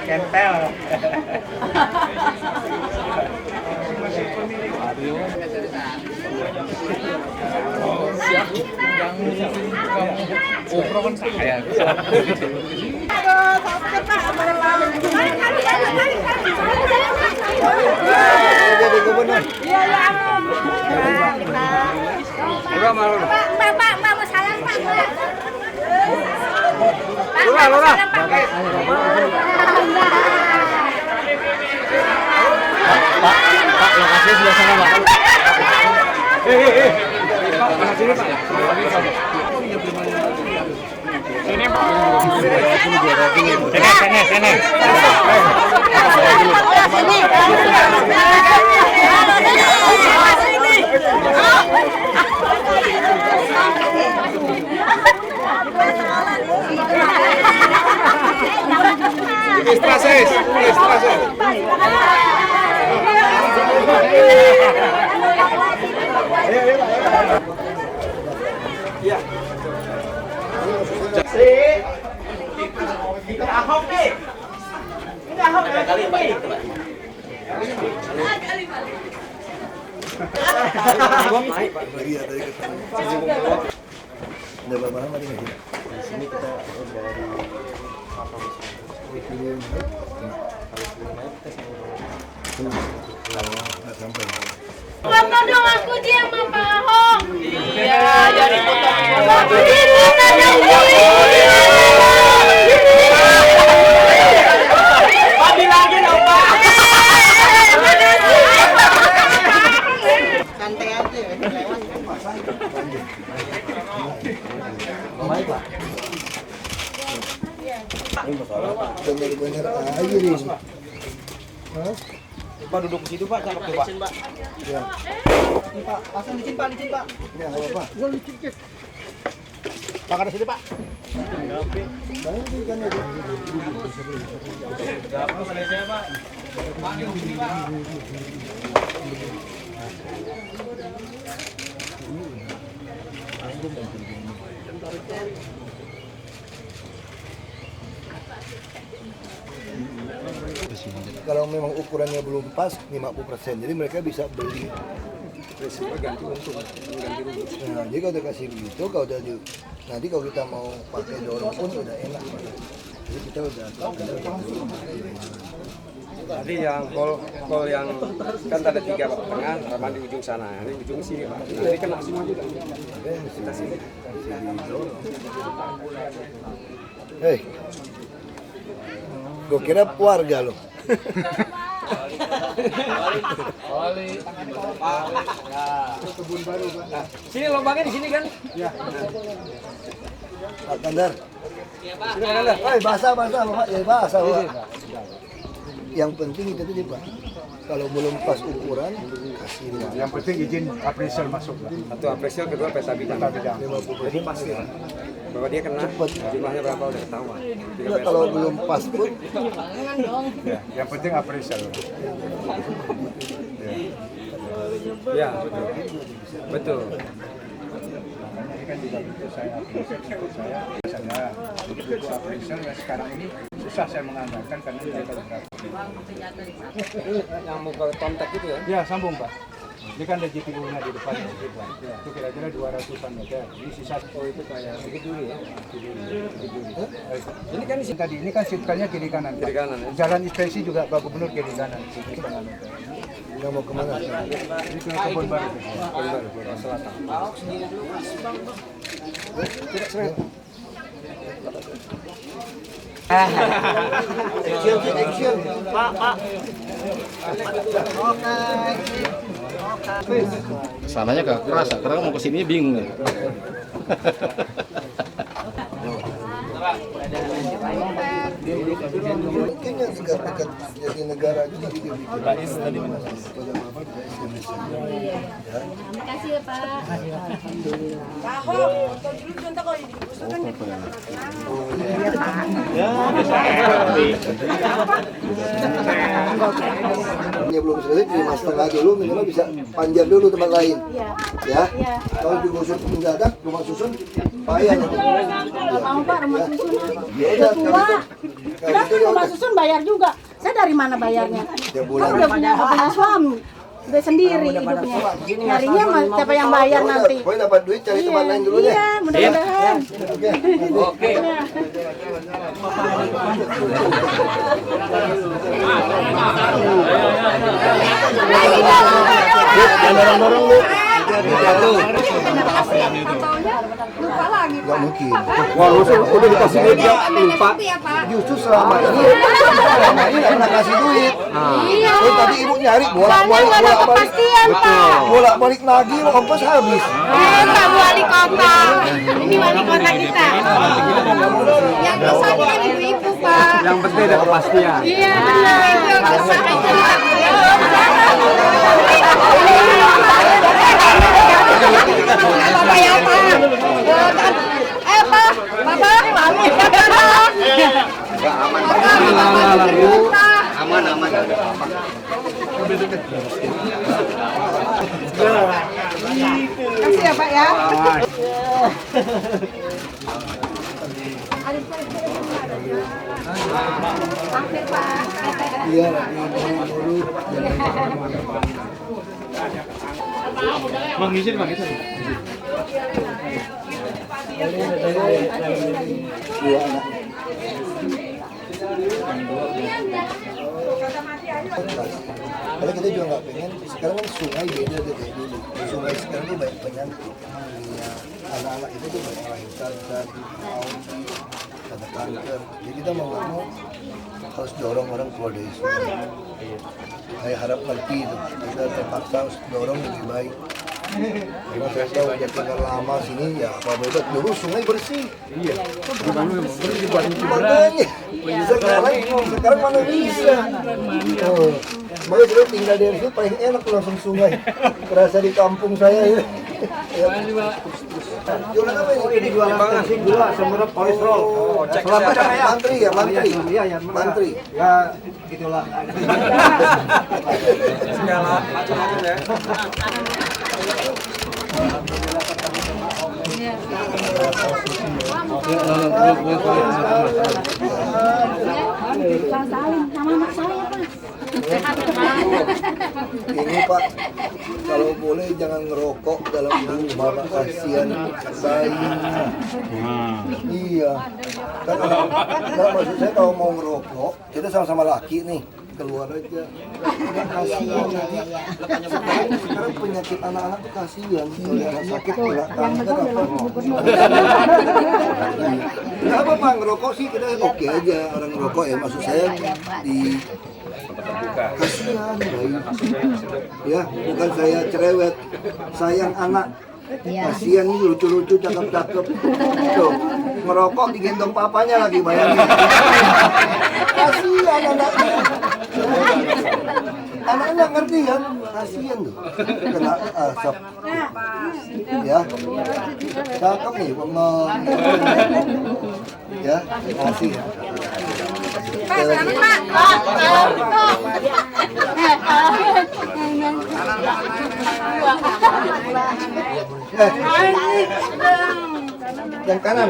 Kentel. Jadi gubernur. Pak, mau salam Pak. Lurah. Pak, lokasinya sebelah sana, Pak. Pak, sana sini, Pak. Sini, Pak. Sini. Istrases. Ya. Kita Ahok nih. Ini Ahok kali Pak. Lagi ada ketemu. Udah berapa lama di sini? Di sini kita dari nggak sampai. Foto dong aku dia sama Pak Ahok. Iya, jadi foto. Pagi lagi dong, Pak. Santai aja lewat. Baik, Pak. Bener-bener aja nih. Hah? Pak duduk di situ, Pak. Cakep tuh, Pak. Ya. Pak, langsung licin, Pak. Ya, nggak apa-apa. Pak ada sini, Pak. Banyak ikan itu. Kalau memang ukurannya belum pas 50%, jadi mereka bisa beli resiko ganti untung, ganti rugi. Nah, jadi kalau udah kasih begitu, kalau udah nanti kalau kita mau pakai dorong pun udah enak. Jadi kita udah tahu. Jadi yang kol yang kan ada 3 Pak, tengah, sama di ujung sana, ini ujung sini Pak. Ini kena semua juga. Kita sini. Hei, gue kira keluarga lo. Sini lubangnya di sini kan? Ya. Pak Kandar. Hei, basah Pak. Ya basah Pak. Yang penting itu tadi Pak. Kalau belum pas ukuran, kasih. Yang penting izin appraisal masuk. Satu appraisal, kedua peta bidang. Jadi pasti bahwa dia kena jumlahnya berapa udah ketahuan. Ya, kalau belum pas pun. Ya, yang penting appraisal. Ya, betul. Ini kan juga begitu saya biasanya begitu appraisal yang sekarang ini susah saya mengandalkan karena mereka berapa. Yang mau ke kontak itu ya? Ya, sambung Pak. Ini kan ada GPU-nya di depan ya, itu kira-kira 200-an meter. Ini sisa itu kayak begitu ya. Ini kan tadi ini kan sitkannya kiri kanan. Kiri kanan ya. Jalan inspeksi juga Pak Gubernur kiri kanan. Kiri kanan. Nggak mau kemana? Ini ke Kebun Baru. Kebun Baru, ke selatan. Action. Pak. Sananya gak kerasa, karena mau kesini bingung nih. Mungkin yang dekat-dekat jadi negara juga dia bikin. Makasih ya Pak. Ini belum selesai, terima setengah dulu, minimal bisa panjang dulu tempat lain. Ya, kalau digusur mendadak, rumah susun, payah nanti. Mau Pak, rumah susun. Ya Udah udah, tua. kalau Kan rumah susun bayar juga. Saya dari mana bayarnya? tiap Kan bulan. udah punya suami. Udah sendiri hidupnya. Nyarinya siapa yang bayar nanti? Pokoknya dapat duit, cari tempat lain dulu deh. Iya, mudah-mudahan. Oke. Jangan dorong-dorong lu. Jatuh. Lupa lagi. Gak mungkin. Wah, udah dikasih duit dia lupa. Justru selama ini nggak pernah kasih duit. Iya. Oh, tadi ibu nyari bolak-balik, bolak-balik lagi, ongkos habis. Pak Wali Kota. Ini Wali Kota kita. Yang bisa kan ibu-ibu Pak. Yang penting ada kepastian. Iya benar. Apa ya Pak? Pak, Bapak, Mami. Aman. Kasih ya Pak ya. Iya, dulu. Bang izin. Dua anak. Karena kita juga nggak pengen, sekarang kan sungai beda dari dulu. Sungai sekarang tuh banyak penyakit. Anak-anak itu tuh banyak lahiran, ada kanker. Jadi kita mau nggak mau harus dorong orang keluar dari sungai. Saya harap ngerti itu. Kita terpaksa harus dorong lebih baik. Karena saya tahu udah tinggal lama sini ya apa beda. Dulu sungai bersih. Iya. Makanya. Sekarang mana bisa? Oh. Makanya dulu tinggal dari situ paling enak langsung sungai. Kerasa di kampung saya ya. Jualan apa ini? Ini jualan bensin gula, semerap kolesterol. Mantri ya, mantri. Iya, ya, Mantri. Ya, gitulah. Segala macam-macam ya. Sama anak saya Pak. Ini Pak, kalau boleh jangan ngerokok dalam rumah Pak, kasihan bayi. Iya. Kan maksud saya kalau mau ngerokok, kita sama-sama laki nih. keluar aja. Kasihan nanti. Sekarang penyakit anak-anak tuh kasihan. Kalau anak sakit kena kanker apa. Nggak apa-apa, ngerokok sih kita oke aja. Orang ngerokok ya, maksud saya di kasihan, baik. Ya, bukan saya cerewet, sayang anak. Kasihan ini lucu-lucu, cakep-cakep. Tuh, ngerokok digendong papanya lagi, bayangin. Kasihan anaknya. Anaknya nggak ngerti kan? Kasihan tuh. Kena asap. Ya. Cakep nih, bengong. Ya, kasih ya. Pak, selamat Pak. Yang kanan,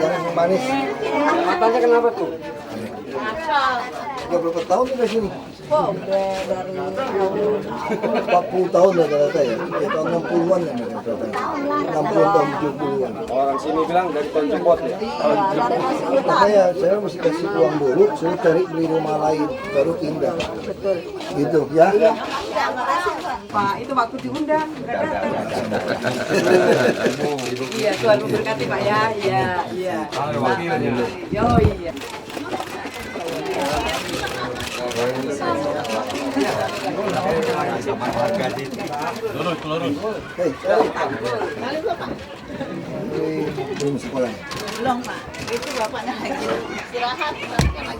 yang manis. Matanya kenapa tuh? Udah berapa tahun udah sini? Oh, dari 40 tahun rata-rata ya. Ya tahun 60-an ya rata-rata. 60 tahun 70-an. Orang sini bilang dari tahun jemput ya. Makanya saya mesti kasih uang dulu, suruh cari beli rumah lain, baru pindah. Betul. Gitu ya. Pak, itu waktu diundang, nggak datang. Iya, Tuhan memberkati Pak ya. Iya, iya. Yo, iya. Lurus. Hei, belum sekolah. Belum Pak, itu bapaknya lagi istirahat.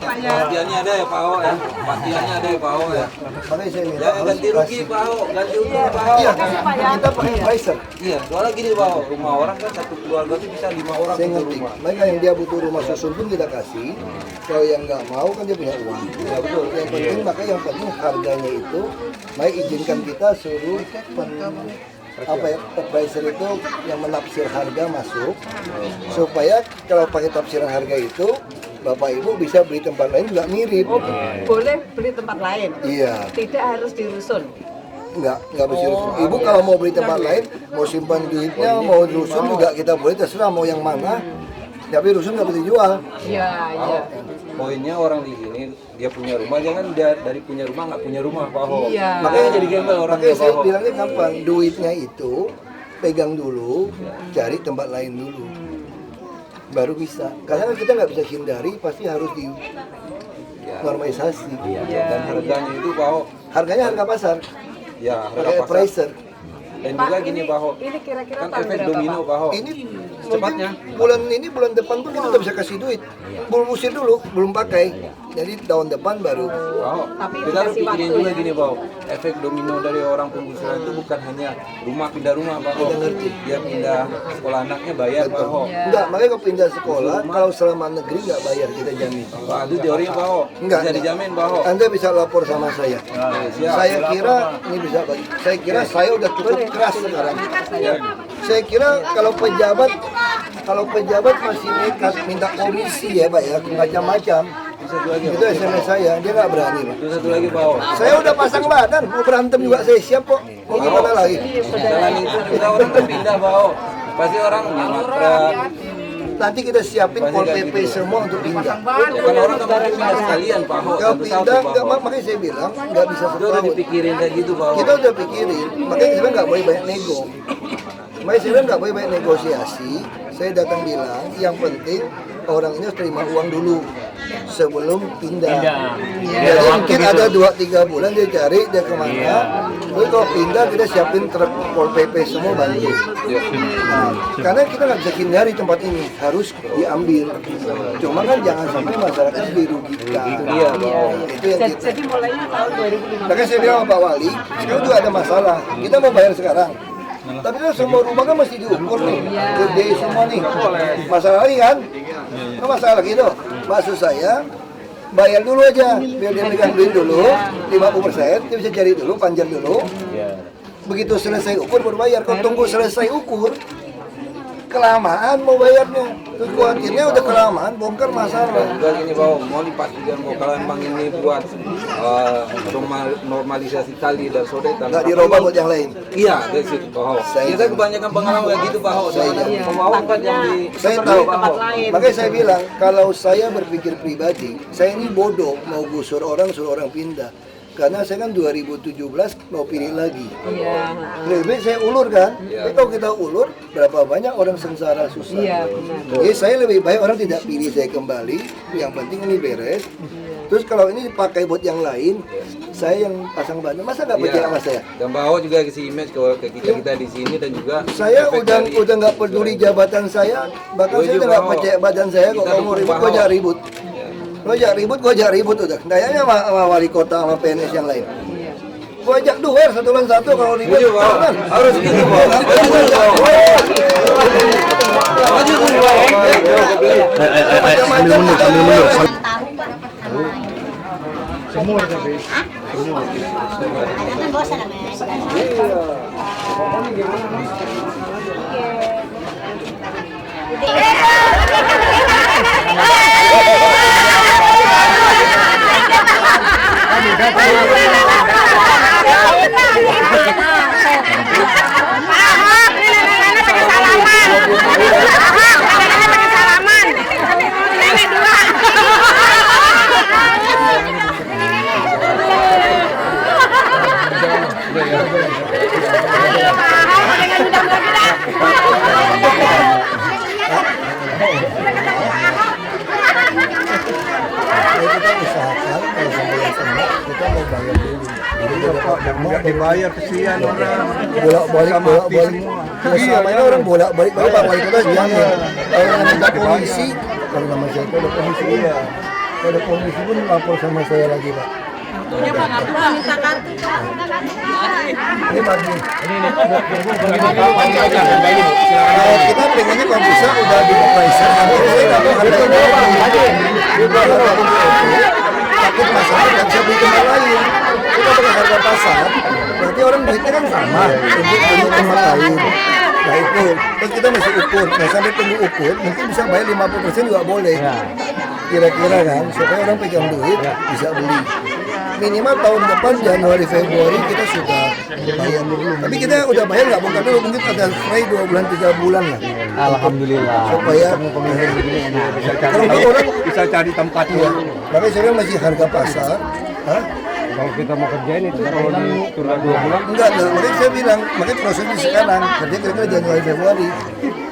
Kepastiannya ada ya Pak Ho ya. Kepastiannya ada ya Pak Ho ya. Makanya saya minta Ya ganti rugi Pak Ho, ganti untung Pak Ho. Iya, kita pakai pricer. Iya, soalnya gini Pak Ho, rumah orang kan satu keluarga tuh bisa 5 orang Saya satu ngerti. rumah. Mereka yang dia butuh rumah susun pun kita kasih. Kalau yang nggak mau kan dia punya uang. Ya betul. Yang penting makanya yang penting harganya itu, baik izinkan kita suruh appraiser itu yang menafsir harga masuk, supaya kalau pakai tafsiran harga itu Bapak Ibu bisa beli tempat lain nggak mirip. Oh, boleh beli tempat lain. Iya. Tidak harus di rusun. Nggak mesti rusun. Ibu kalau mau beli tempat lain, mau simpan duitnya, mau rusun juga kita boleh, terserah mau yang mana. Tapi rusun nggak boleh dijual. Iya, iya. Poinnya orang di sini dia punya rumah, jangan dia dari punya rumah nggak punya rumah Pak Ho. Iya. Makanya jadi gembel orang Makanya Pak saya Ho. bilangnya gampang, duitnya itu pegang dulu, cari tempat lain dulu, baru bisa. Karena kita nggak bisa hindari, pasti harus di normalisasi. Dan harganya itu Pak Ho, Harganya harga pasar, ya pakai harga pasar. appraiser. Dan juga gini Pak Ho, Ini kira-kira kan tahun efek berapa, domino Pak? Pak Ho. Ini Cepatnya. mungkin bulan depan pun kita udah bisa kasih duit. Belum usir dulu, belum pakai. Jadi tahun depan baru. Pak Ho, Tapi kita harus dikasih pikirin waktu juga ya. gini Pak Ho, efek domino dari orang penggusuran itu bukan hanya rumah pindah rumah Pak Ho. Kita ngerti. Dia pindah sekolah anaknya bayar Pak Ho. Enggak, makanya kalau pindah sekolah, kalau selama negeri nggak bayar, kita jamin. Pak, itu teori Pak Ho. Enggak. Bisa dijamin Pak Ho. Anda bisa lapor sama saya. Siap. Saya kira ini bisa bagi. Saya kira saya udah cukup keras sekarang. Saya kira kalau pejabat masih nekat minta komisi ya Pak ya, macam-macam. Itu SMS saya, dia nggak berani Pak. Itu satu lagi Pak Ho. Saya udah pasang badan, mau berantem juga saya siap kok. Mau gimana lagi? Selain itu juga orang terpindah Pak Ho. Pasti orang nyamperan. Nanti kita siapin Pol PP semua untuk pindah. Bukan orang nggak mau pindah sekalian Pak Ho. Kalau Satu-satu, pindah, Pak nggak, Ho. makanya saya bilang nggak bisa Itu udah setahun. dipikirin kayak gitu Pak Ho. Kita udah pikirin, makanya kita nggak boleh banyak nego. Makanya saya bilang nggak boleh banyak negosiasi. Saya datang bilang, yang penting orang ini harus terima uang dulu sebelum pindah. Jadi mungkin ada 2-3 bulan dia cari, dia kemana. Terus kalau pindah kita siapin truk Pol PP semua bantu. Nah, karena kita nggak bisa hindari tempat ini, harus diambil. Cuma kan jangan sampai masyarakat dirugikan. Iya, Itu yang kita. Jadi mulainya tahun 2015. Makanya saya bilang sama Pak Wali, sekarang juga ada masalah. Kita mau bayar sekarang. Tapi kan semua rumah kan mesti diukur nih, gede semua nih. Masalah lagi kan? Kan masalah gitu. Maksud saya, bayar dulu aja, biar dia megang duit dulu, 50%, dia bisa cari dulu, panjang dulu. Begitu selesai ukur baru bayar. Kalau tunggu selesai ukur, kelamaan mau bayarnya. Terus khawatirnya udah kelamaan bongkar masalah. Juga gini bahwa mau dipastikan bahwa kalau emang ini buat normalisasi kali dan sodetan. Nggak dirubah buat yang lain. Iya, dari situ Pak Ho. Kita kebanyakan pengalaman kayak gitu Pak Ho. Pembawa tempat yang di Saya tahu, makanya saya bilang kalau saya berpikir pribadi, saya ini bodoh mau gusur orang suruh orang pindah. Karena saya kan 2017 mau pilih lagi. Lebih baik saya ulur kan. Tapi kalau kita ulur, berapa banyak orang sengsara susah. Jadi saya lebih baik orang tidak pilih saya kembali. Yang penting ini beres. Terus kalau ini dipakai buat yang lain, saya yang pasang badan, masa nggak percaya sama saya? Dan bawa juga ke image ke kita di sini dan juga saya udah nggak peduli jabatan saya, bahkan saya udah nggak percaya badan saya. Kalau mau ribut, gua jangan ribut. Lo ajak ribut udah. Kayaknya sama wali kota sama PNS yang lain. Gua ajak duel satu lawan satu kalau ribut. Harus gitu Pak. Sambil mundur. Semua tapi. Semua. Kan bosan Kita usahakan kalau sampai yang kena kita mau bayar dulu. Jadi nggak dibayar kesian orang. Bolak-balik. Selama ini orang bolak-balik. Baru Pak Wali Kota jamin. Kalau ada polisi, kalau nama saya itu ada polisi ya. Kalau ada polisi pun lapor sama saya lagi Pak. Punya Pak Abdul minta kartu. Ini bagi. Kita pengennya kalau bisa udah di operasi. Saya nggak mau ada takut masalah nggak bisa beli tempat lain. Kita pakai harga pasar, berarti orang duitnya kan sama untuk beli tempat lain. Nah itu, terus kita masih ukur. Nah sampai tunggu ukur, mungkin bisa bayar 50% juga boleh. Kira-kira kan, supaya orang pegang duit bisa beli. Minimal tahun depan Januari Februari kita sudah bayar dulu. Tapi kita udah bayar nggak bongkar dulu, mungkin ada free 2 bulan 3 bulan lah. Alhamdulillah. Supaya kalau orang bisa cari tempatnya. makanya saya masih harga pasar. Hah? Kalau kita mau kerjain itu kalau diturun 2 bulan. Enggak, makanya saya bilang, makanya prosesnya sekarang kerja kira-kira Januari Februari.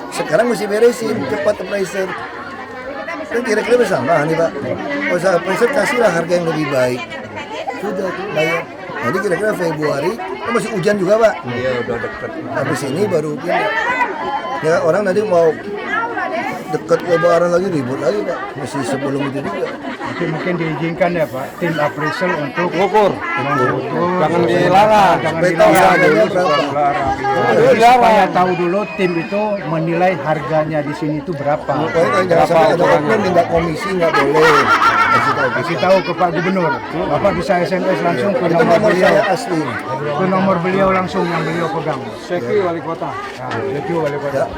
Sekarang mesti beresin cepat appraiser. Kan kira-kira bersama nih Pak. Kalau appraiser kasihlah harga yang lebih baik. Sudah bayar. Jadi kira-kira Februari, kan masih hujan juga Pak. Iya udah dekat. Habis ini baru ya orang nanti mau dekat lebaran lagi ribut lagi Pak. Masih sebelum itu juga. Mungkin diizinkan ya Pak, tim appraisal untuk ngukur. Jangan dilarang, jangan dilarang. Supaya tahu dulu tim itu menilai harganya di sini itu berapa. Pokoknya jangan sampai ada oknum minta komisi nggak boleh. Kasih tahu ke Pak Gubernur. Bapak bisa SMS langsung ke nomor beliau. Asli. Ke nomor beliau langsung yang beliau pegang. Seki Wali Kota. Seki Wali Kota.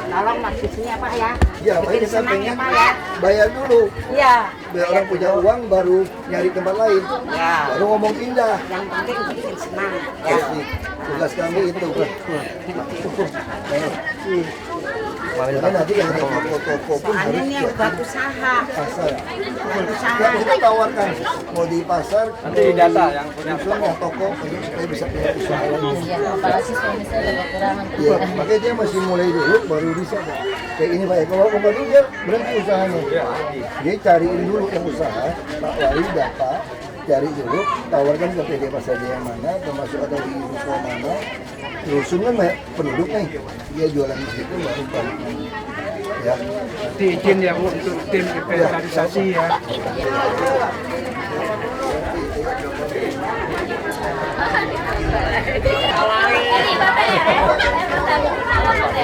Tolong maksudnya Pak ya. Ya, makanya kita pengen bayar dulu. Iya. Biar orang punya uang baru nyari tempat lain. Ya. Baru ngomong pindah. Yang penting bikin senang. Asli. Tugas kami itu. Karena nanti yang ada toko-toko pun Soalnya harus ini yang buat usaha. pasar. Buat usaha. Ya, kita tawarkan mau di pasar, Nanti data yang punya yang toko untuk supaya bisa punya usaha lagi. Apalagi suami saya ada kekurangan. Iya, makanya dia masih mulai dulu baru bisa Pak. Kayak ini Pak ya, kalau bukan dulu dia berhenti usahanya. Dia cariin dulu yang usaha, Pak Wali Bapak cari dulu, tawarkan ke PD Pasar Jaya mana, termasuk ada di Ruko mana. Rusun kan banyak penduduk nih, dia jualan di situ baru balik lagi. Ya. Nanti izin yang untuk tim inventarisasi ya. Ini Bapak ya.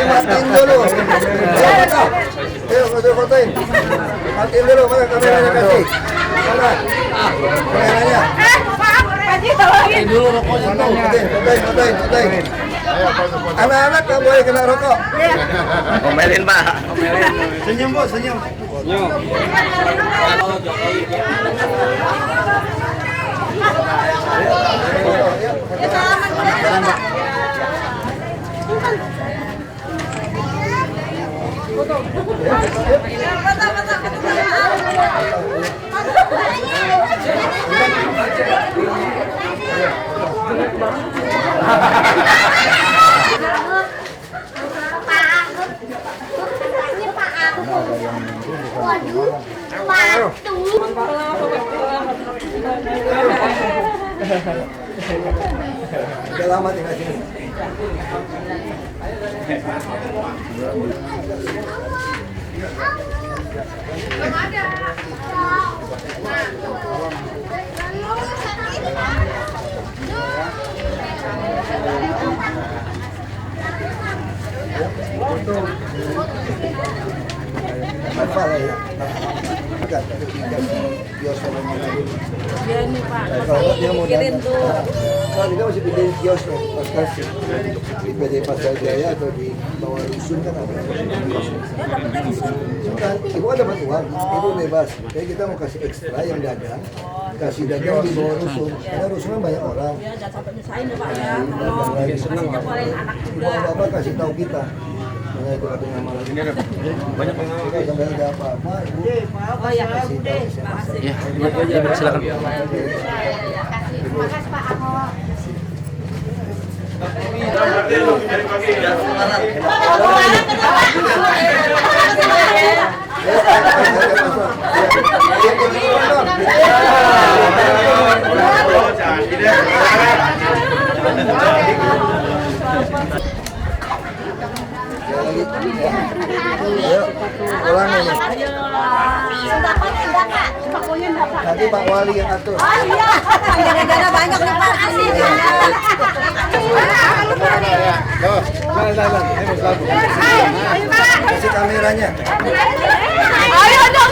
Matiin dulu. Ayo foto-fotoin. Matiin dulu, mana kameranya kasih. Mana? Kameranya. Matiin dulu rokoknya. Fotoin. Anak-anak nggak boleh kena rokok. Omelin Pak. Senyum Bu, senyum. Udah lama tinggal sini. Apa lah ya? Enggak, kios Iya nih Pak. kalau dia mau Pikirin tuh. Kalau kita masih bikin kios nih, pas kasih di PD Pasar Jaya atau di bawah rusun kan ada. Bukan, ibu ada dapat uang, ibu bebas. Jadi kita mau kasih ekstra yang dagang, kasih dagang di bawah rusun. Karena rusun kan banyak orang. Ya jangan sampai nyusahin ya Pak ya. Dagang lagi. Masih nyekolin anak juga. Ibu apa kasih tahu kita. Nah, itu ada nama lagi. Banyak pengalaman. Kalau sampai ada apa-apa, ibu Oh ya, kasih tahu. terima kasih. Ya, silakan. Terima kasih Pak Ahok. Ayo, pulang ini. Nanti Pak Wali yang atur. Oh iya, gara-gara banyak nih Pak. Kasih kameranya. Ayo dong,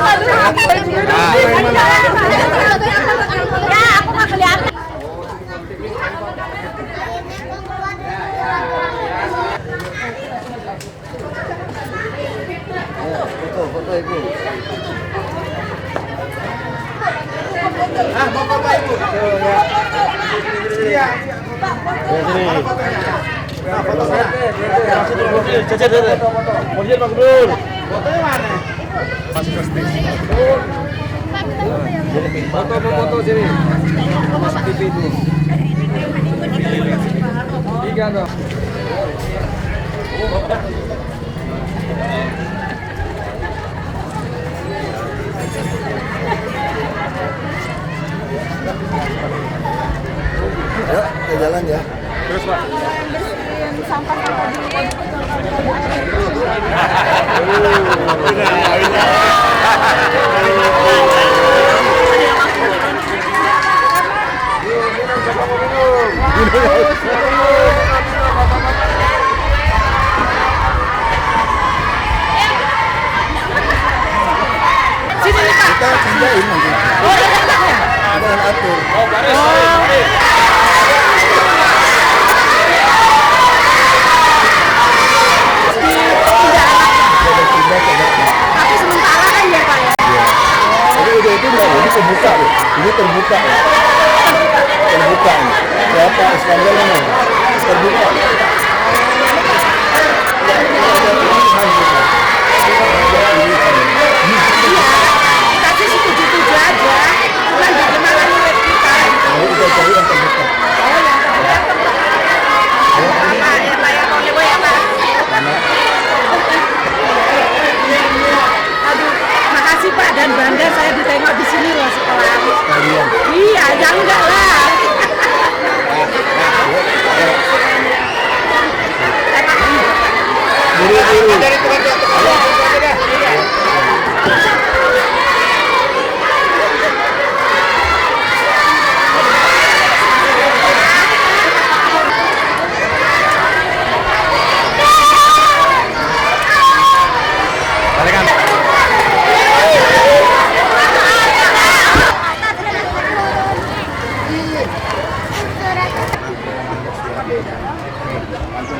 ya, aku nggak kelihatan. Foto ibu. Mau foto Ibu? Iya. Foto saya. Fotonya mana? Foto sini. Masuk TV itu. Tiga dong. Ya, kita jalan ya. Terus Pak. Kita pindahin nanti. Ada yang atur. Tapi sementara kan ya Pak ya. Tapi udah itu enggak, ini terbuka loh. Ini terbuka. Terbuka nih. Berapa skandal ini? Terbuka. Kasih 77 aja. Ini loh sekolah. Iya, ya enggak lah.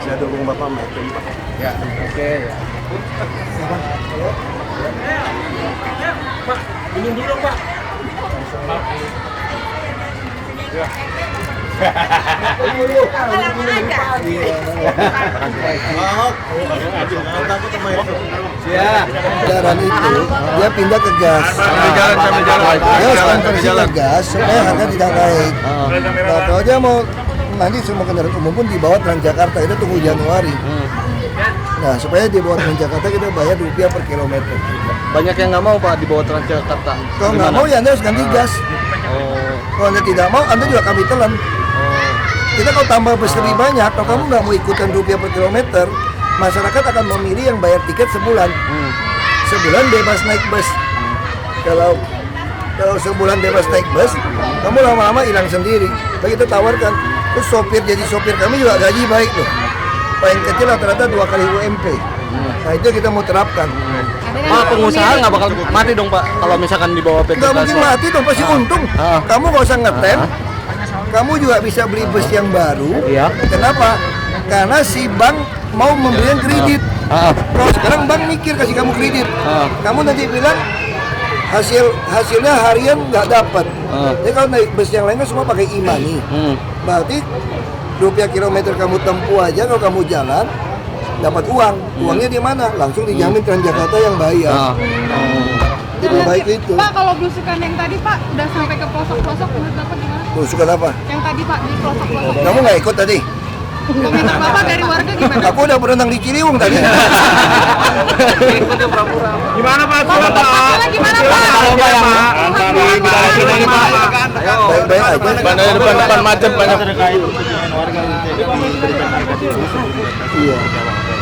Saya dukung Bapak Maikin, Pak. Ya, oke. Pak, minum dulu dong, Pak. Ya. Jalan itu dia pindah ke gas. Sambil jalan. Dia harus konversi ke gas supaya harga tidak naik. Nah, kalau dia mau nanti semua kendaraan umum pun dibawa Transjakarta itu tunggu Januari. Nah, supaya dibawa Transjakarta kita bayar rupiah per kilometer. Banyak yang nggak mau Pak dibawa Transjakarta. Kalau nggak mau ya Anda harus ganti gas. Kalau Anda tidak mau, Anda juga kami telan. Kita kalau tambah bus lebih banyak, kalau kamu nggak mau ikutan rupiah per kilometer, masyarakat akan memilih yang bayar tiket sebulan. Sebulan bebas naik bus. Kalau sebulan bebas naik bus, kamu lama-lama hilang sendiri. Tapi kita tawarkan, terus jadi sopir kami juga gaji baik loh. Paling kecil rata-rata 2 kali UMP. Nah itu kita mau terapkan. Pak, pengusaha nggak bakal mati dong Pak kalau misalkan di bawah PT Nggak mungkin mati dong, pasti untung. Kamu nggak usah ngetem. Kamu juga bisa beli bus yang baru. Kenapa? Karena si bank mau memberikan kredit. Kalau sekarang bank mikir kasih kamu kredit. Kamu nanti bilang hasilnya harian nggak dapat. Jadi kalau naik bus yang lain kan semua pakai e-money. Berarti rupiah kilometer kamu tempuh aja kalau kamu jalan dapat uang. Uangnya di mana? Langsung dijamin Transjakarta yang bayar. Itu baik itu. Pak, kalau belusukan yang tadi Pak udah sampai ke pelosok-pelosok, menurut Bapak gimana? Belusukan apa? Yang tadi Pak di pelosok-pelosok. Kamu nggak ikut tadi? Komentar Bapak dari warga gimana? Aku udah berenang di Ciliwung tadi. Gimana Pak? Gimana Pak? Baik-baik aja. Depan macet banyak. Iya.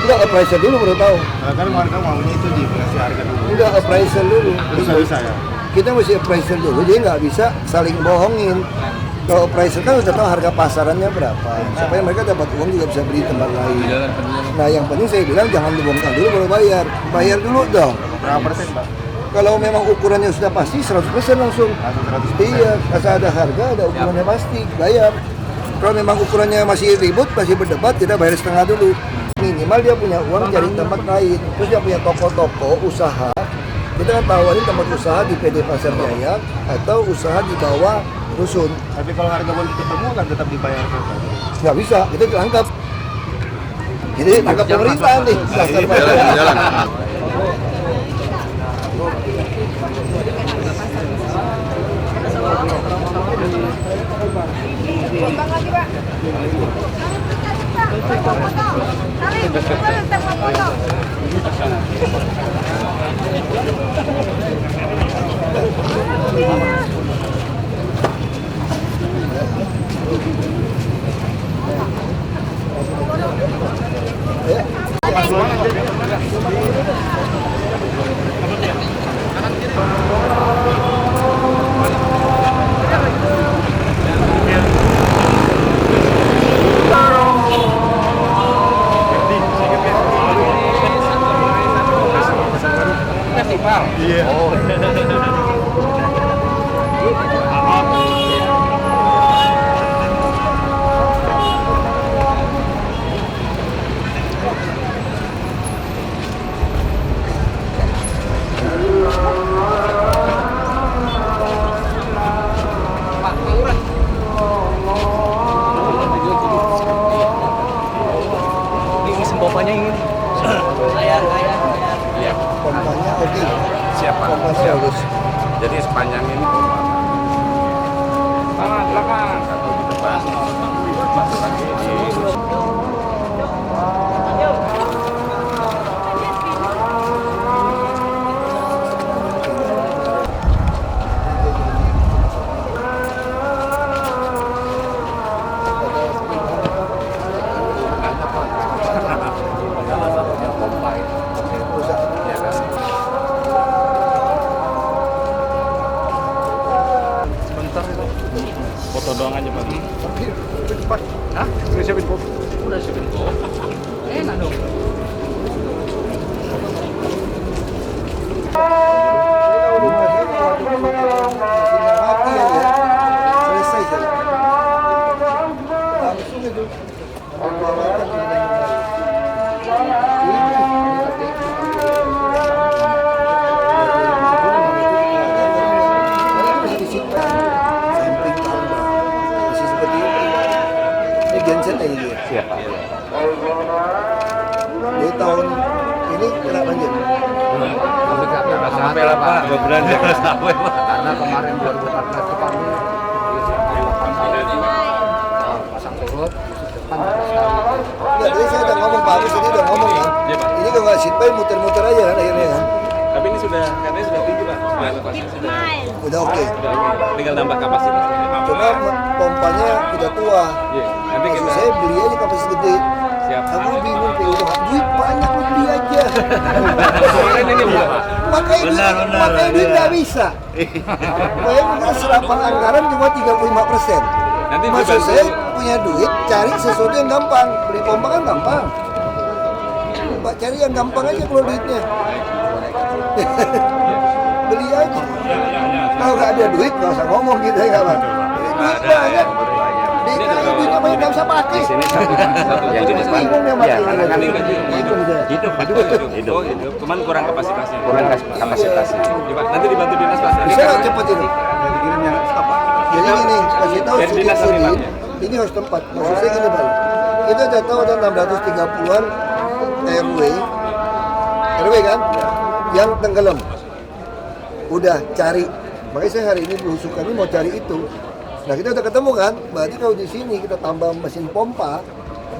Enggak appraisal dulu baru tahu. Kan warga maunya itu dikasih harga dulu. Enggak appraisal dulu. Bisa ya. Kita mesti appraisal dulu, jadi nggak bisa saling bohongin. Kalau appraisal kan udah tahu harga pasarannya berapa, supaya mereka dapat uang juga bisa beli tempat lain. Nah yang penting saya bilang jangan dibongkar dulu baru bayar. Bayar dulu dong. Berapa persen Pak? Kalau memang ukurannya sudah pasti 100% langsung. Iya, asal ada harga, ada ukurannya pasti, bayar. Kalau memang ukurannya masih ribut, masih berdebat, kita bayar setengah dulu. Minimal dia punya uang cari tempat lain. Terus dia punya toko-toko, usaha. Kita kan tawarin tempat usaha di PD Pasar Jaya atau usaha di bawah rusun. Tapi kalau harga belum ketemu kan tetap dibayar Pak? Nggak bisa, kita ditangkap. Jadi tangkap pemerintah nih. Jalan. Bang lagi Pak. Pompanya ini. Iya. Pompanya oke. Siapa? Pompanya bagus. Jadi sepanjang ini belakang atau di depan masuk lagi di Enak dong. Selesai saja. Langsung itu. Samping tambah. Masih seperti itu. Ini genset aja dia. Siapa? Di tahun ini kena banjir. Sampai lah Pak, 2 bulan ya sampai Pak. Karena kemarin 2014 itu kami pasang surut, depan Enggak, tadi saya udah ngomong Pak Agus, ini udah ngomong kan. Iya, Pak. Ini kalau nggak seatbelt muter-muter aja kan akhirnya kan. Tapi ini sudah katanya sudah tinggi Pak. Udah oke. Tinggal nambah kapasitas. Cuma pompanya udah tua. Iya. Nanti Maksud kita saya beli aja kapasitas gede. siap. Aku bingung kayak udah duit banyak lu beli aja. Kemarin ini Pak. Makanya duit nggak bisa. Bayangkan serapan anggaran cuma 35%. Nanti Maksud dibantu. saya punya duit cari sesuatu yang gampang. Beli pompa kan gampang. Pak cari yang gampang aja kalau duitnya. Beli aja. Kalau nggak ada duit nggak usah ngomong gitu ya Pak. Duit banyak. DKI duitnya banyak nggak usah pakai. Sini satu yang di depan. Bingung ya Ya, pakai. kan Hidup saya. hidup. Oh, hidup. Cuman kurang kapasitasnya. Kurang kapasitasnya. Ya, Pak. Nanti dibantu dinas Pak. Bisa nggak cepet ini? Jadi gini, kasih tahu Dari dinas sedikit ini, Pak. ini harus tempat. Maksud saya gini Pak, kita udah tahu ada 630-an RW kan, yang tenggelam. Udah cari, makanya saya hari ini berusukan ini mau cari itu. Nah kita udah ketemu kan, berarti kalau di sini kita tambah mesin pompa,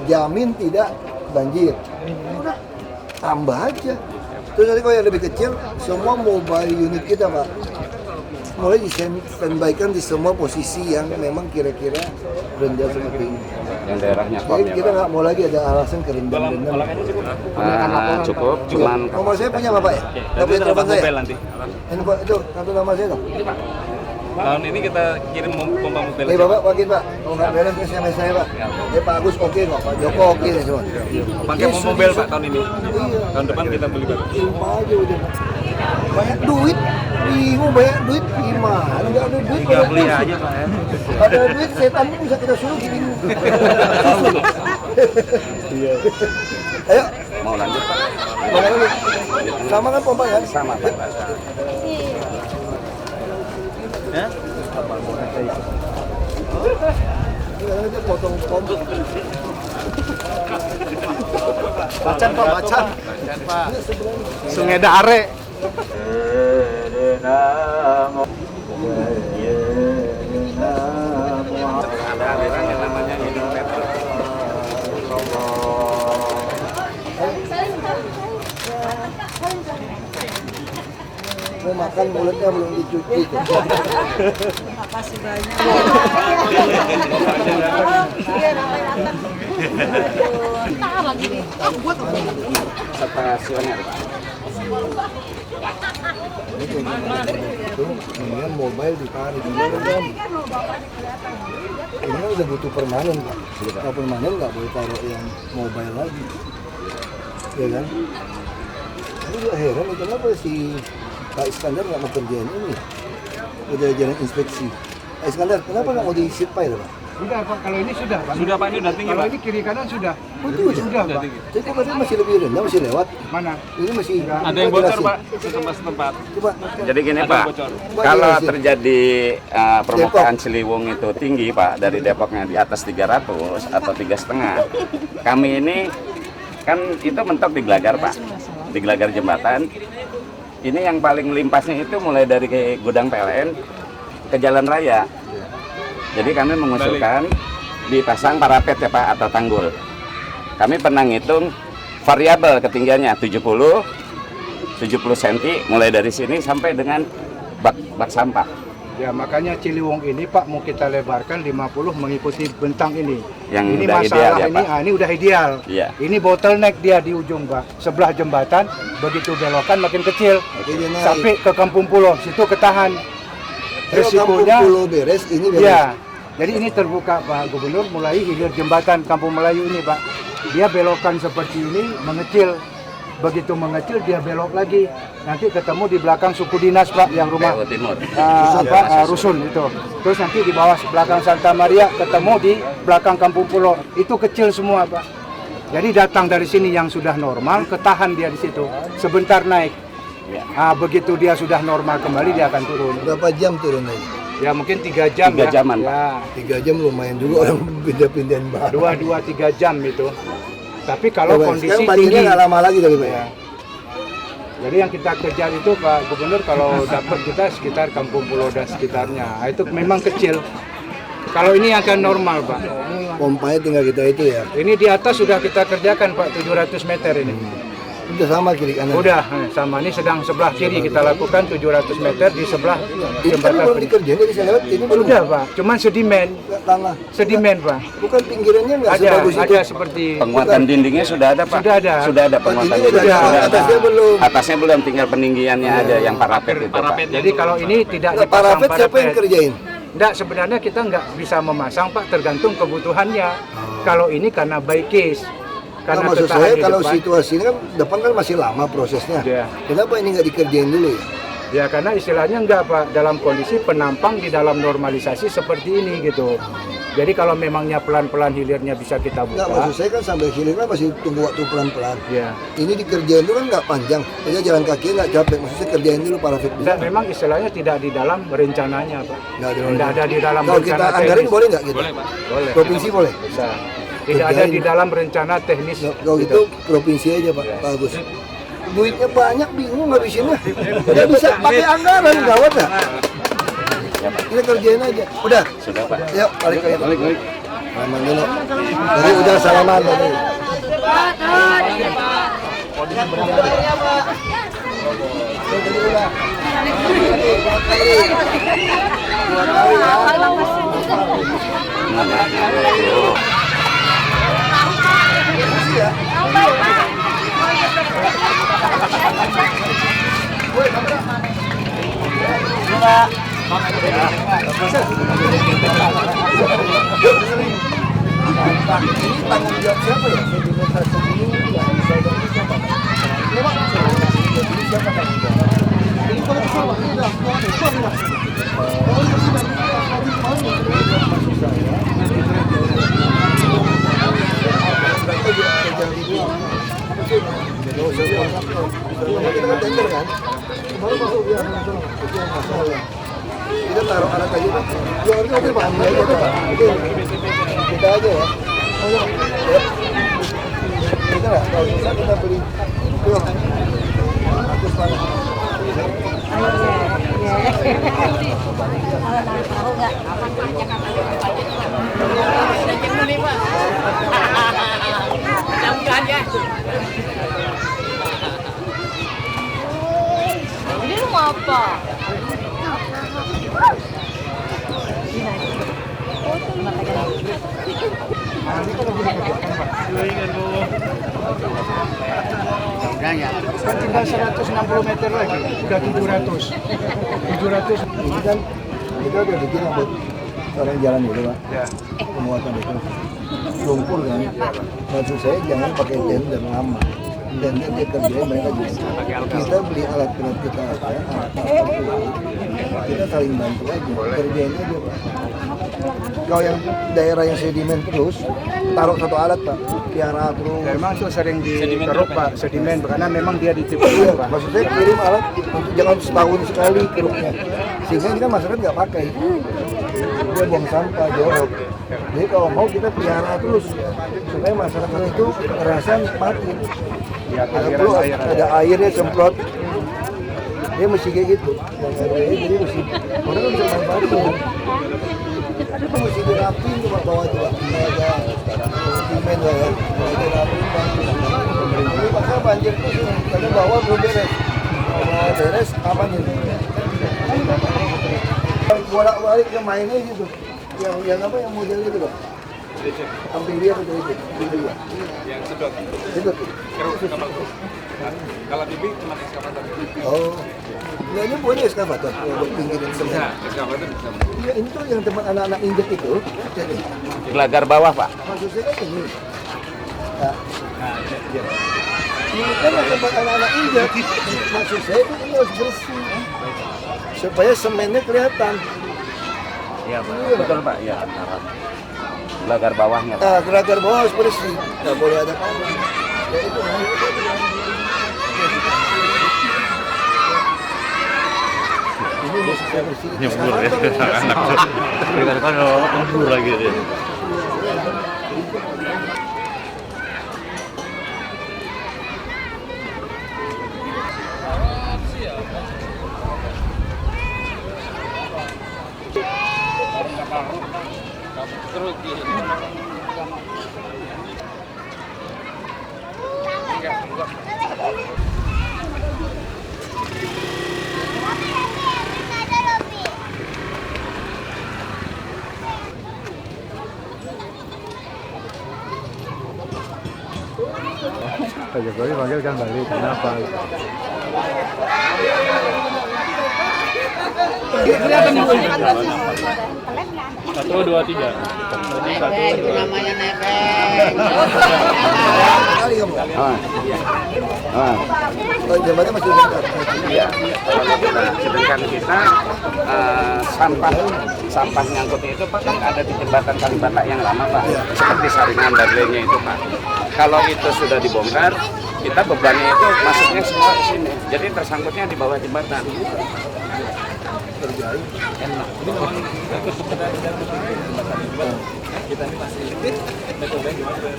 jamin tidak banjir. Udah, tambah aja. Terus nanti kalau yang lebih kecil, semua mobile unit kita Pak, mulai di-standby-kan di semua posisi yang memang kira-kira rendah seperti ini. Yang daerahnya Jadi kita nggak mau lagi ada alasan kerendam-rendam. cukup, cuman Nomor saya punya Bapak ya? Nggak punya telepon saya? nanti. Ini Pak, itu kartu nama saya dong. Tahun ini kita kirim pompa mobil. Nih Bapak, wakil Pak. Kalau nggak beres SMS saya Pak. Pak Agus oke nggak? Pak Joko oke nih semua. Pakai mobil Pak tahun ini. Tahun depan kita beli baru. Sumpah aja udah Pak. Banyak duit, bingung banyak duit gimana? Nggak ada duit. tinggal beli aja Pak ya. Ada duit setan pun bisa kita suruh bingung. Ayo, Mau lanjut Pak? mana lagi? Sama kan pompa kan? Sama Pak. Ini aja potong pompa. Bacan Pak, bacan. Sungai Dare. Ada aliran yang namanya hidung petrol. Mau makan mulutnya belum dicuci. Makasih banyak. Stasiunnya Pak. Itu mendingan mobile ditarik dulu kan. Ini kan udah butuh permanen Pak. Kalau permanen nggak boleh taruh yang mobile lagi, ya kan? Ini juga heran nih, kenapa si Pak Iskandar nggak mau kerjain ini? Udah jalan inspeksi. Pak Iskandar, kenapa nggak mau di-seat pile Pak? Sudah Pak, kalau ini sudah Pak. Sudah Pak, ini udah tinggi Kalau Pak. ini kiri kanan sudah. Sudah Pak. Jadi kok katanya masih lebih rendah, masih lewat? Mana? Ini masih Ada yang bocor Pak, setempat. Coba. Jadi gini Ada Pak, bocor. kalau terjadi permukaan Ciliwung itu tinggi Pak, dari Depoknya di atas 300 atau 3,5, kami ini kan itu mentok di Gelagar Pak, di Gelagar jembatan. Ini yang paling limpasnya itu mulai dari gudang PLN ke jalan raya. Jadi kami mengusulkan dipasang parapet ya Pak, atau tanggul. Kami pernah ngitung variabel ketinggiannya 70 cm mulai dari sini sampai dengan bak sampah. Ya makanya Ciliwung ini Pak mau kita lebarkan 50 mengikuti bentang ini. Yang ini udah masalah ideal ya, ini, Pak? ini udah ideal. Iya. Ini bottleneck dia di ujung Pak. Sebelah jembatan begitu belokan makin kecil. Sampai ke Kampung Pulau situ ketahan. Kampung Pulau beres, ini beres. Ya. Jadi ini terbuka Pak Gubernur mulai hilir jembatan Kampung Melayu ini Pak. dia belokkan seperti ini, mengecil. Begitu mengecil dia belok lagi, nanti ketemu di belakang suku dinas Pak, yang rumah Rusun itu. Terus nanti di bawah belakang Santa Maria ketemu di belakang Kampung Pulau, itu kecil semua Pak. Jadi datang dari sini yang sudah normal, ketahan dia di situ, sebentar naik. Begitu dia sudah normal kembali dia akan turun. Berapa jam turun lagi? Ya mungkin 3 jam 3 jaman, ya. 3 jam lumayan juga orang pindah-pindahin bahan. 2-3 jam itu. Tapi kalau kondisi tinggi nggak lama lagi tapi Pak. Ya. Jadi yang kita kejar itu Pak Gubernur kalau dapat kita sekitar Kampung Pulau dan sekitarnya. Itu memang kecil. Kalau ini akan normal Pak. Pompanya tinggal kita itu ya. Ini di atas sudah kita kerjakan Pak 700 meter ini. Udah sama kiri kanan. Udah sama, ini sedang sebelah kiri kita lakukan 700 meter di sebelah ini kan belum dikerjain dari saya lihat ini belum. Udah Pak, cuman sedimen. Tanah. Sedimen Pak. Bukan pinggirannya nggak sebagus itu. Ada seperti penguatan dindingnya sudah ada Pak. Sudah ada penguatan dinding. Atasnya belum. Atasnya belum, tinggal peninggiannya aja yang parapet itu Pak. Jadi kalau ini tidak dipasang parapet siapa yang kerjain? Enggak, sebenarnya kita nggak bisa memasang Pak, tergantung kebutuhannya. Kalau ini karena by case. Nah, maksud saya kalau situasi ini kan depan kan masih lama prosesnya. Ya. Kenapa ini nggak dikerjain dulu ya? Ya karena istilahnya enggak Pak, dalam kondisi penampang di dalam normalisasi seperti ini gitu. Jadi kalau memangnya pelan-pelan hilirnya bisa kita buka. Enggak, maksud saya kan sampai hilir kan masih tunggu waktu pelan-pelan. Ya. Ini dikerjain dulu kan nggak panjang, jadi jalan kaki nggak capek. Maksudnya kerjain dulu parafit. Dan memang istilahnya tidak di dalam rencananya Pak. Nggak ada di dalam kalau rencana. Kalau kita anggarin boleh nggak gitu? Boleh Pak. Boleh. Provinsi boleh? Bisa. Tidak ada di dalam rencana teknis. Kalau gitu provinsi aja Pak, bagus. Duitnya banyak, bingung ngabisinnya. Tidak bisa pakai anggaran, gawat ya. Kita kerjain aja. Udah. Sudah Pak. Yuk, balik. Salaman dulu. Jadi udah salaman tadi. Ini tanggung jawab siapa ya? Sedimentasi ini yang bisa dari siapa? Ini siapa tanggung jawab? Ini kalau sama ini udah kita taruh alat aja Pak. Ya harusnya mobil Pak ambil aja Pak. Kita aja ya. Kita nggak, kalau bisa kita beli. Yuk. Bagus Pak. Tahu nggak? Kapan pajak dulu Pak. Mudah-mudahan ya. Ini rumah apa? Kan tinggal 160 meter lagi, udah 700. Ini kan kita udah bikin buat orang jalan dulu Pak. Ya. Pemuatan itu lumpur kan. Maksud saya jangan pakai tenda lama. Dan dia kerjain mereka juga. Kita beli alat berat kita kita saling bantu aja. Kerjain aja Pak. Kalau yang daerah yang sedimen terus, taruh satu alat Pak, piara terus. Memang itu sering dikeruk Pak, sedimen karena memang dia ditipu Pak. Maksud saya kirim alat untuk jangan setahun sekali keruknya, sehingga ini kan masyarakat nggak pakai. Dia buang sampah, jorok. Jadi kalau mau kita piara terus supaya masyarakat itu merasa nikmatin. Ya, ada airnya semprot. Dia mesti kayak gitu. Yang ada air jadi mesti orang kan bisa manfaatin. Itu mesti dirapin coba bawah itu Pak. Ada sedimen lah ya. Dirapin banjir. Ini maka banjir itu karena bawah belum beres. Kalau beres apa nih? Bolak-balik ke mainnya gitu. Yang apa yang model itu Pak? Ambilia atau itu? Ambilia. Yang sedot. Sedot. Kalau bibi cuma eskavator. Oh. Nah ini punya eskavator buat pinggirin semua. Bisa, eskavator bisa. Ya ini tuh yang tempat anak-anak injek itu. Gelagar bawah Pak. Maksud saya kan ini. Nah, ini kan tempat anak-anak injak. Maksud saya itu ini harus bersih supaya semennya kelihatan. Iya Pak, betul Pak. Ya, gelagar bawahnya. Pak. Nah, gelagar bawah harus bersih. Nggak boleh ada tanah. Ya itu. Ini mesti bersih. Nyembur ya, anak kan nyembur lagi dia. Pak Jokowi panggil kan balik, kenapa? Kelihatan ibu. 1, 2, 3. Itu namanya nebeng. Kali kamu. Oh, jembatan masih dekat. Iya. Sedangkan kita sampah nyangkutnya itu Pak kan ada di jembatan Kalibata yang lama Pak, seperti saringan dadlenya itu Pak. Kalau itu sudah dibongkar, kita bebannya itu masuknya semua ke sini, jadi tersangkutnya di bawah jembatan. Terjadi. Enak. Kita ini masih metode gimana?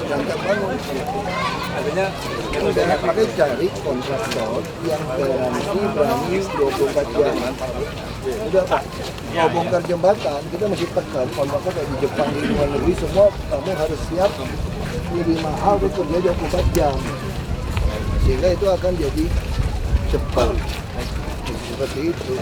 Gampang bangun. Artinya Udah pakai cari kontraktor yang garansi berani 24 jam. Udah Pak, mau bongkar jembatan, kita mesti tekan kontraktor kayak di Jepang, di luar negeri, semua kamu harus siap lebih mahal bekerja 24 jam. Sehingga itu akan jadi cepat. Seperti itu.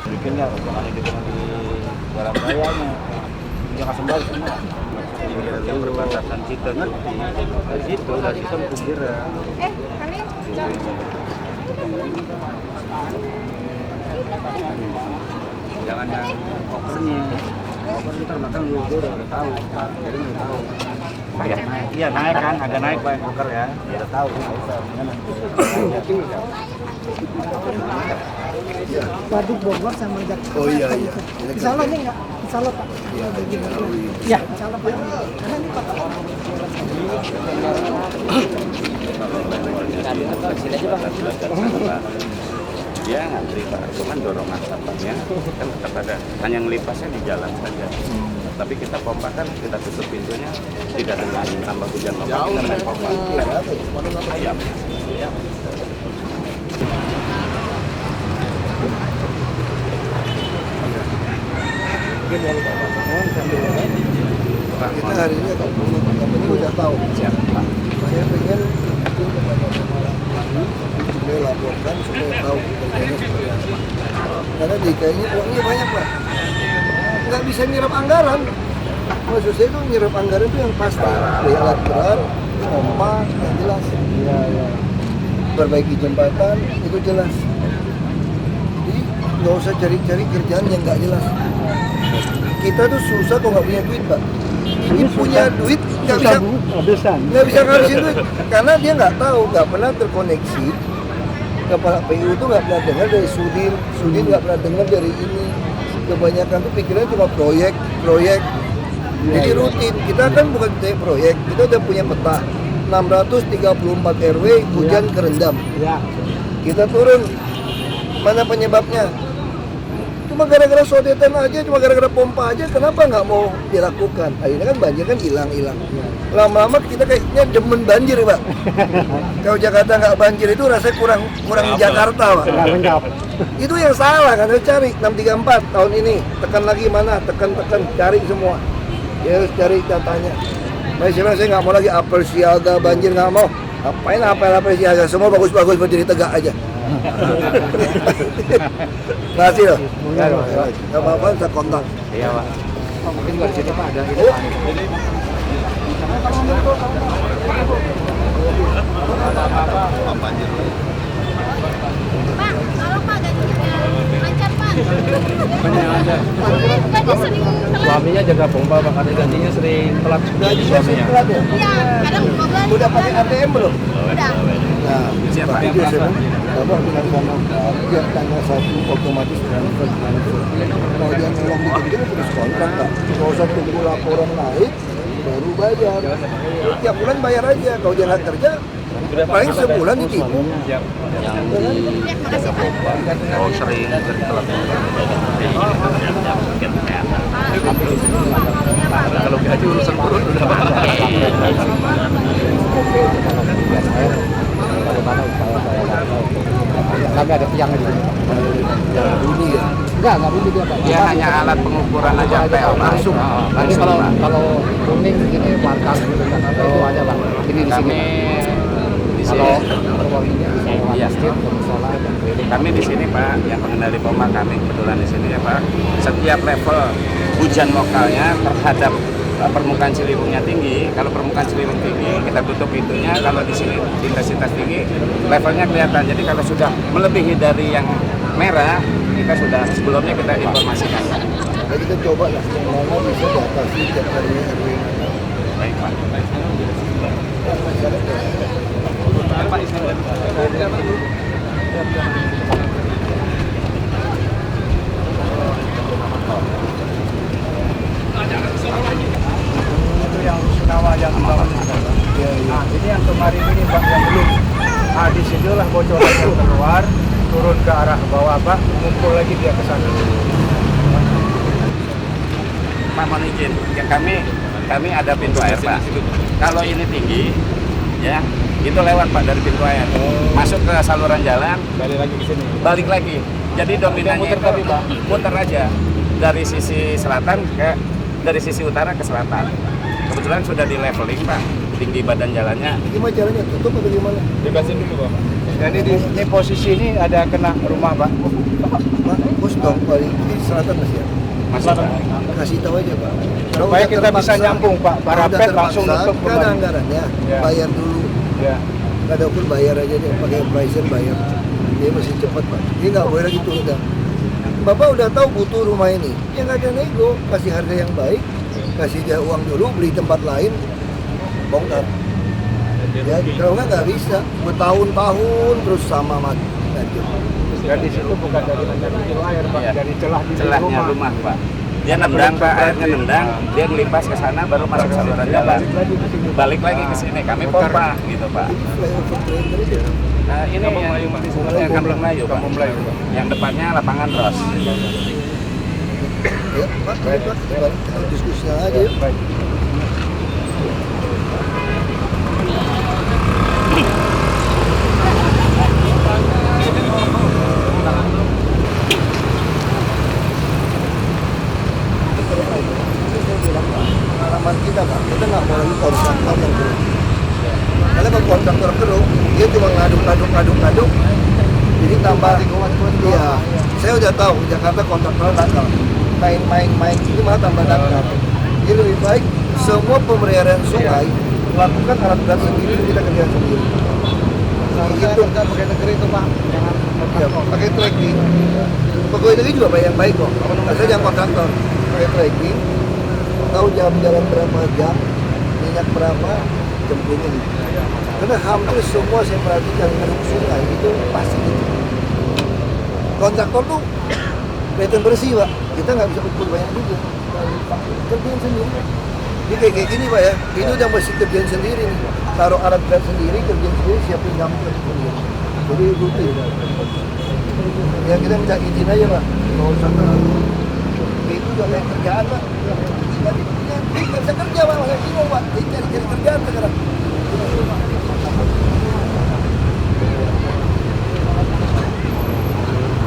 Bikinnya bukan di dalam rayanya, punya kasembal semua. Yang berbatasan situ dari situ pinggir. Jangan yang kopernya. Koper kita belakang juga udah tahu, jadi udah tahu. Iya naik kan, agak naik Pak koper ya. Dia udah tahu, nggak usah. Waduk Bogor sama Jakarta. Oh iya iya. Insya Allah ini enggak? Insya Allah Pak. Iya, Ya, insya Allah Pak. Karena ini Pak. Dia ngantri Pak, cuman dorongan sampahnya kan tetap ada. Hanya ngelipasnya di jalan saja. Tapi kita pompa kan, kita tutup pintunya, tidak dengan tambah hujan lebat, kita main pompa. Ayam. Kita hari ini ini udah tahu. Saya pengen supaya laporkan supaya tahu kerjanya seperti apa. Karena DKI ini uangnya banyak Pak. Nggak bisa nyerap anggaran. Maksud saya itu nyerap anggaran itu yang pasti. Beli alat berat, pompa, yang jelas. Iya, iya. Perbaiki jembatan, itu jelas. Jadi nggak usah cari-cari kerjaan yang nggak jelas. Kita tuh susah kok nggak punya duit Pak. Ini punya duit nggak bisa ngabisin duit karena dia nggak tahu, nggak pernah terkoneksi. Kepala PU tuh nggak pernah dengar dari Sudin nggak pernah dengar dari ini. Kebanyakan tuh pikirannya cuma proyek. Jadi rutin. Kita kan bukan proyek, kita udah punya peta 634 RW hujan kerendam. Kita turun, mana penyebabnya? Cuma gara-gara sodetan aja, cuma gara-gara pompa aja, kenapa nggak mau dilakukan? Akhirnya kan banjir kan hilang. Lama-lama kita kayaknya demen banjir Pak. Kalau Jakarta nggak banjir itu rasanya kurang Jakarta Pak. Itu yang salah kan, harus cari 634 tahun ini, tekan lagi mana, tekan cari semua. Ya harus cari datanya. Saya nggak mau lagi apel siaga banjir, nggak mau. Apain apel siaga, semua bagus-bagus berdiri tegak aja. Masih loh. Nggak apa-apa, saya kontak. Iya Pak. Mungkin juga di situ Pak ada ini. Pak, kalau Pak gajinya lancar Pak. Gaji sering telat. Suaminya jaga pompa Pak, karena gajinya sering telat juga di suaminya. Iya, kadang 15. Udah pakai ATM belum? Udah. Nah, siapa itu Bapak bilang sama dia tanggal 1 otomatis transfer. Kalau dia nolong dikit-dikit terus kontrak Pak. Kalau usah tunggu laporan naik baru bayar. Tiap bulan bayar aja. Kalau dia nggak kerja paling sebulan ditipu. Oh sering telat. Kalau gaji urusan turun udah Pak. Kami ada tiang di sini. Jangan bunyi ya. Enggak bunyi dia Pak. Dia hanya alat pengukuran aja PO langsung. Nanti kalau kuning ini warkang gitu kan atau itu aja Pak. Ini di sini. Di sini. Iya. Kami di sini Pak, yang pengendali pompa kami kebetulan di sini ya Pak. Setiap level hujan lokalnya terhadap permukaan Ciliwungnya tinggi. Kalau permukaan Ciliwung tinggi, kita tutup pintunya. Kalau di sini intensitas tinggi, levelnya kelihatan. Jadi kalau sudah melebihi dari yang merah, kita sudah sebelumnya kita informasikan. Jadi kita coba lah yang mana bisa diatasi tiap hari RW. Baik Pak. Itu yang Rusunawa yang dibangun. Nah, ini yang kemarin ini Pak yang belum. Nah, di situlah bocoran yang keluar, turun ke arah bawah Pak, ngumpul lagi dia ke sana. Pak mohon izin, ya kami ada pintu air Pak. Kalau ini tinggi, ya itu lewat Pak dari pintu air, masuk ke saluran jalan, Balik lagi ke sini. balik lagi. Jadi dominannya muter itu tadi, Pak. muter aja dari sisi selatan dari sisi utara ke selatan. Kebetulan sudah di leveling Pak, tinggi badan jalannya. Gimana caranya, tutup atau gimana? Bebasin dulu Pak. Jadi di posisi ini ada kena rumah Pak. Bagus dong, paling ini selatan masih ya. Masuk Pak. Kasih tahu aja Pak. Kalau Supaya udah kita bisa terpaksa- nyambung Pak, kalau parapet udah langsung terpaksa, nutup kan ada kembali. anggarannya, Ya. bayar dulu. Ya. Nggak ada pun bayar aja deh, pakai pricer bayar. Dia masih cepat Pak. Dia nggak boleh lagi tunda. Bapak udah tahu butuh rumah ini, ya nggak ada nego, kasih harga yang baik, kasih dia uang dulu, beli tempat lain, bongkar. Ya, kalau nggak bisa, bertahun-tahun terus sama mati. Dan di situ bukan dari pintu air Pak, Iya. dari celah di Celahnya rumah Pak. Dia nendang Pak, airnya nendang, dia ngelimpas ke sana baru masuk saluran jalan. Balik lagi ke sini, kami pompa gitu Pak. Nah, ini yang Kampung Melayu Pak. Yang depannya lapangan Ros. Ya, Pak, Pak, kita diskusi aja yuk. Pengalaman kita Pak, kita nggak mau lagi kontraktor yang keruh. Karena kalau kontraktor keruh, dia cuma ngaduk. Jadi tambah, iya. Saya udah tahu Jakarta kontraktor nakal, main, ini malah tambah nakal. Jadi lebih baik semua pemeliharaan sungai lakukan alat berat sendiri, kita kerja sendiri. Itu kan pakai negeri itu Pak, ya, pakai tracking. Pegawai negeri juga yang baik kok. Saya jangan kontraktor, pakai tracking. Tahu jalan berapa jam, minyak berapa, jemputnya gitu. Karena hampir semua saya perhatikan ngaduk sungai itu pasti gitu. Kontraktor tuh kelihatan bersih Pak, kita nggak bisa ukur banyak juga. Kerjain sendiri. Ini kayak gini Pak ya, ini udah mesti kerjain sendiri nih. Taruh alat berat sendiri, kerjain sendiri, siapin jangkauan sendiri. Jadi rutin. Ya kita minta izin aja Pak, nggak usah terlalu. Itu juga kayak kerjaan Pak. Nggak bisa kerja Pak, saya bingung Pak, cari kerjaan sekarang.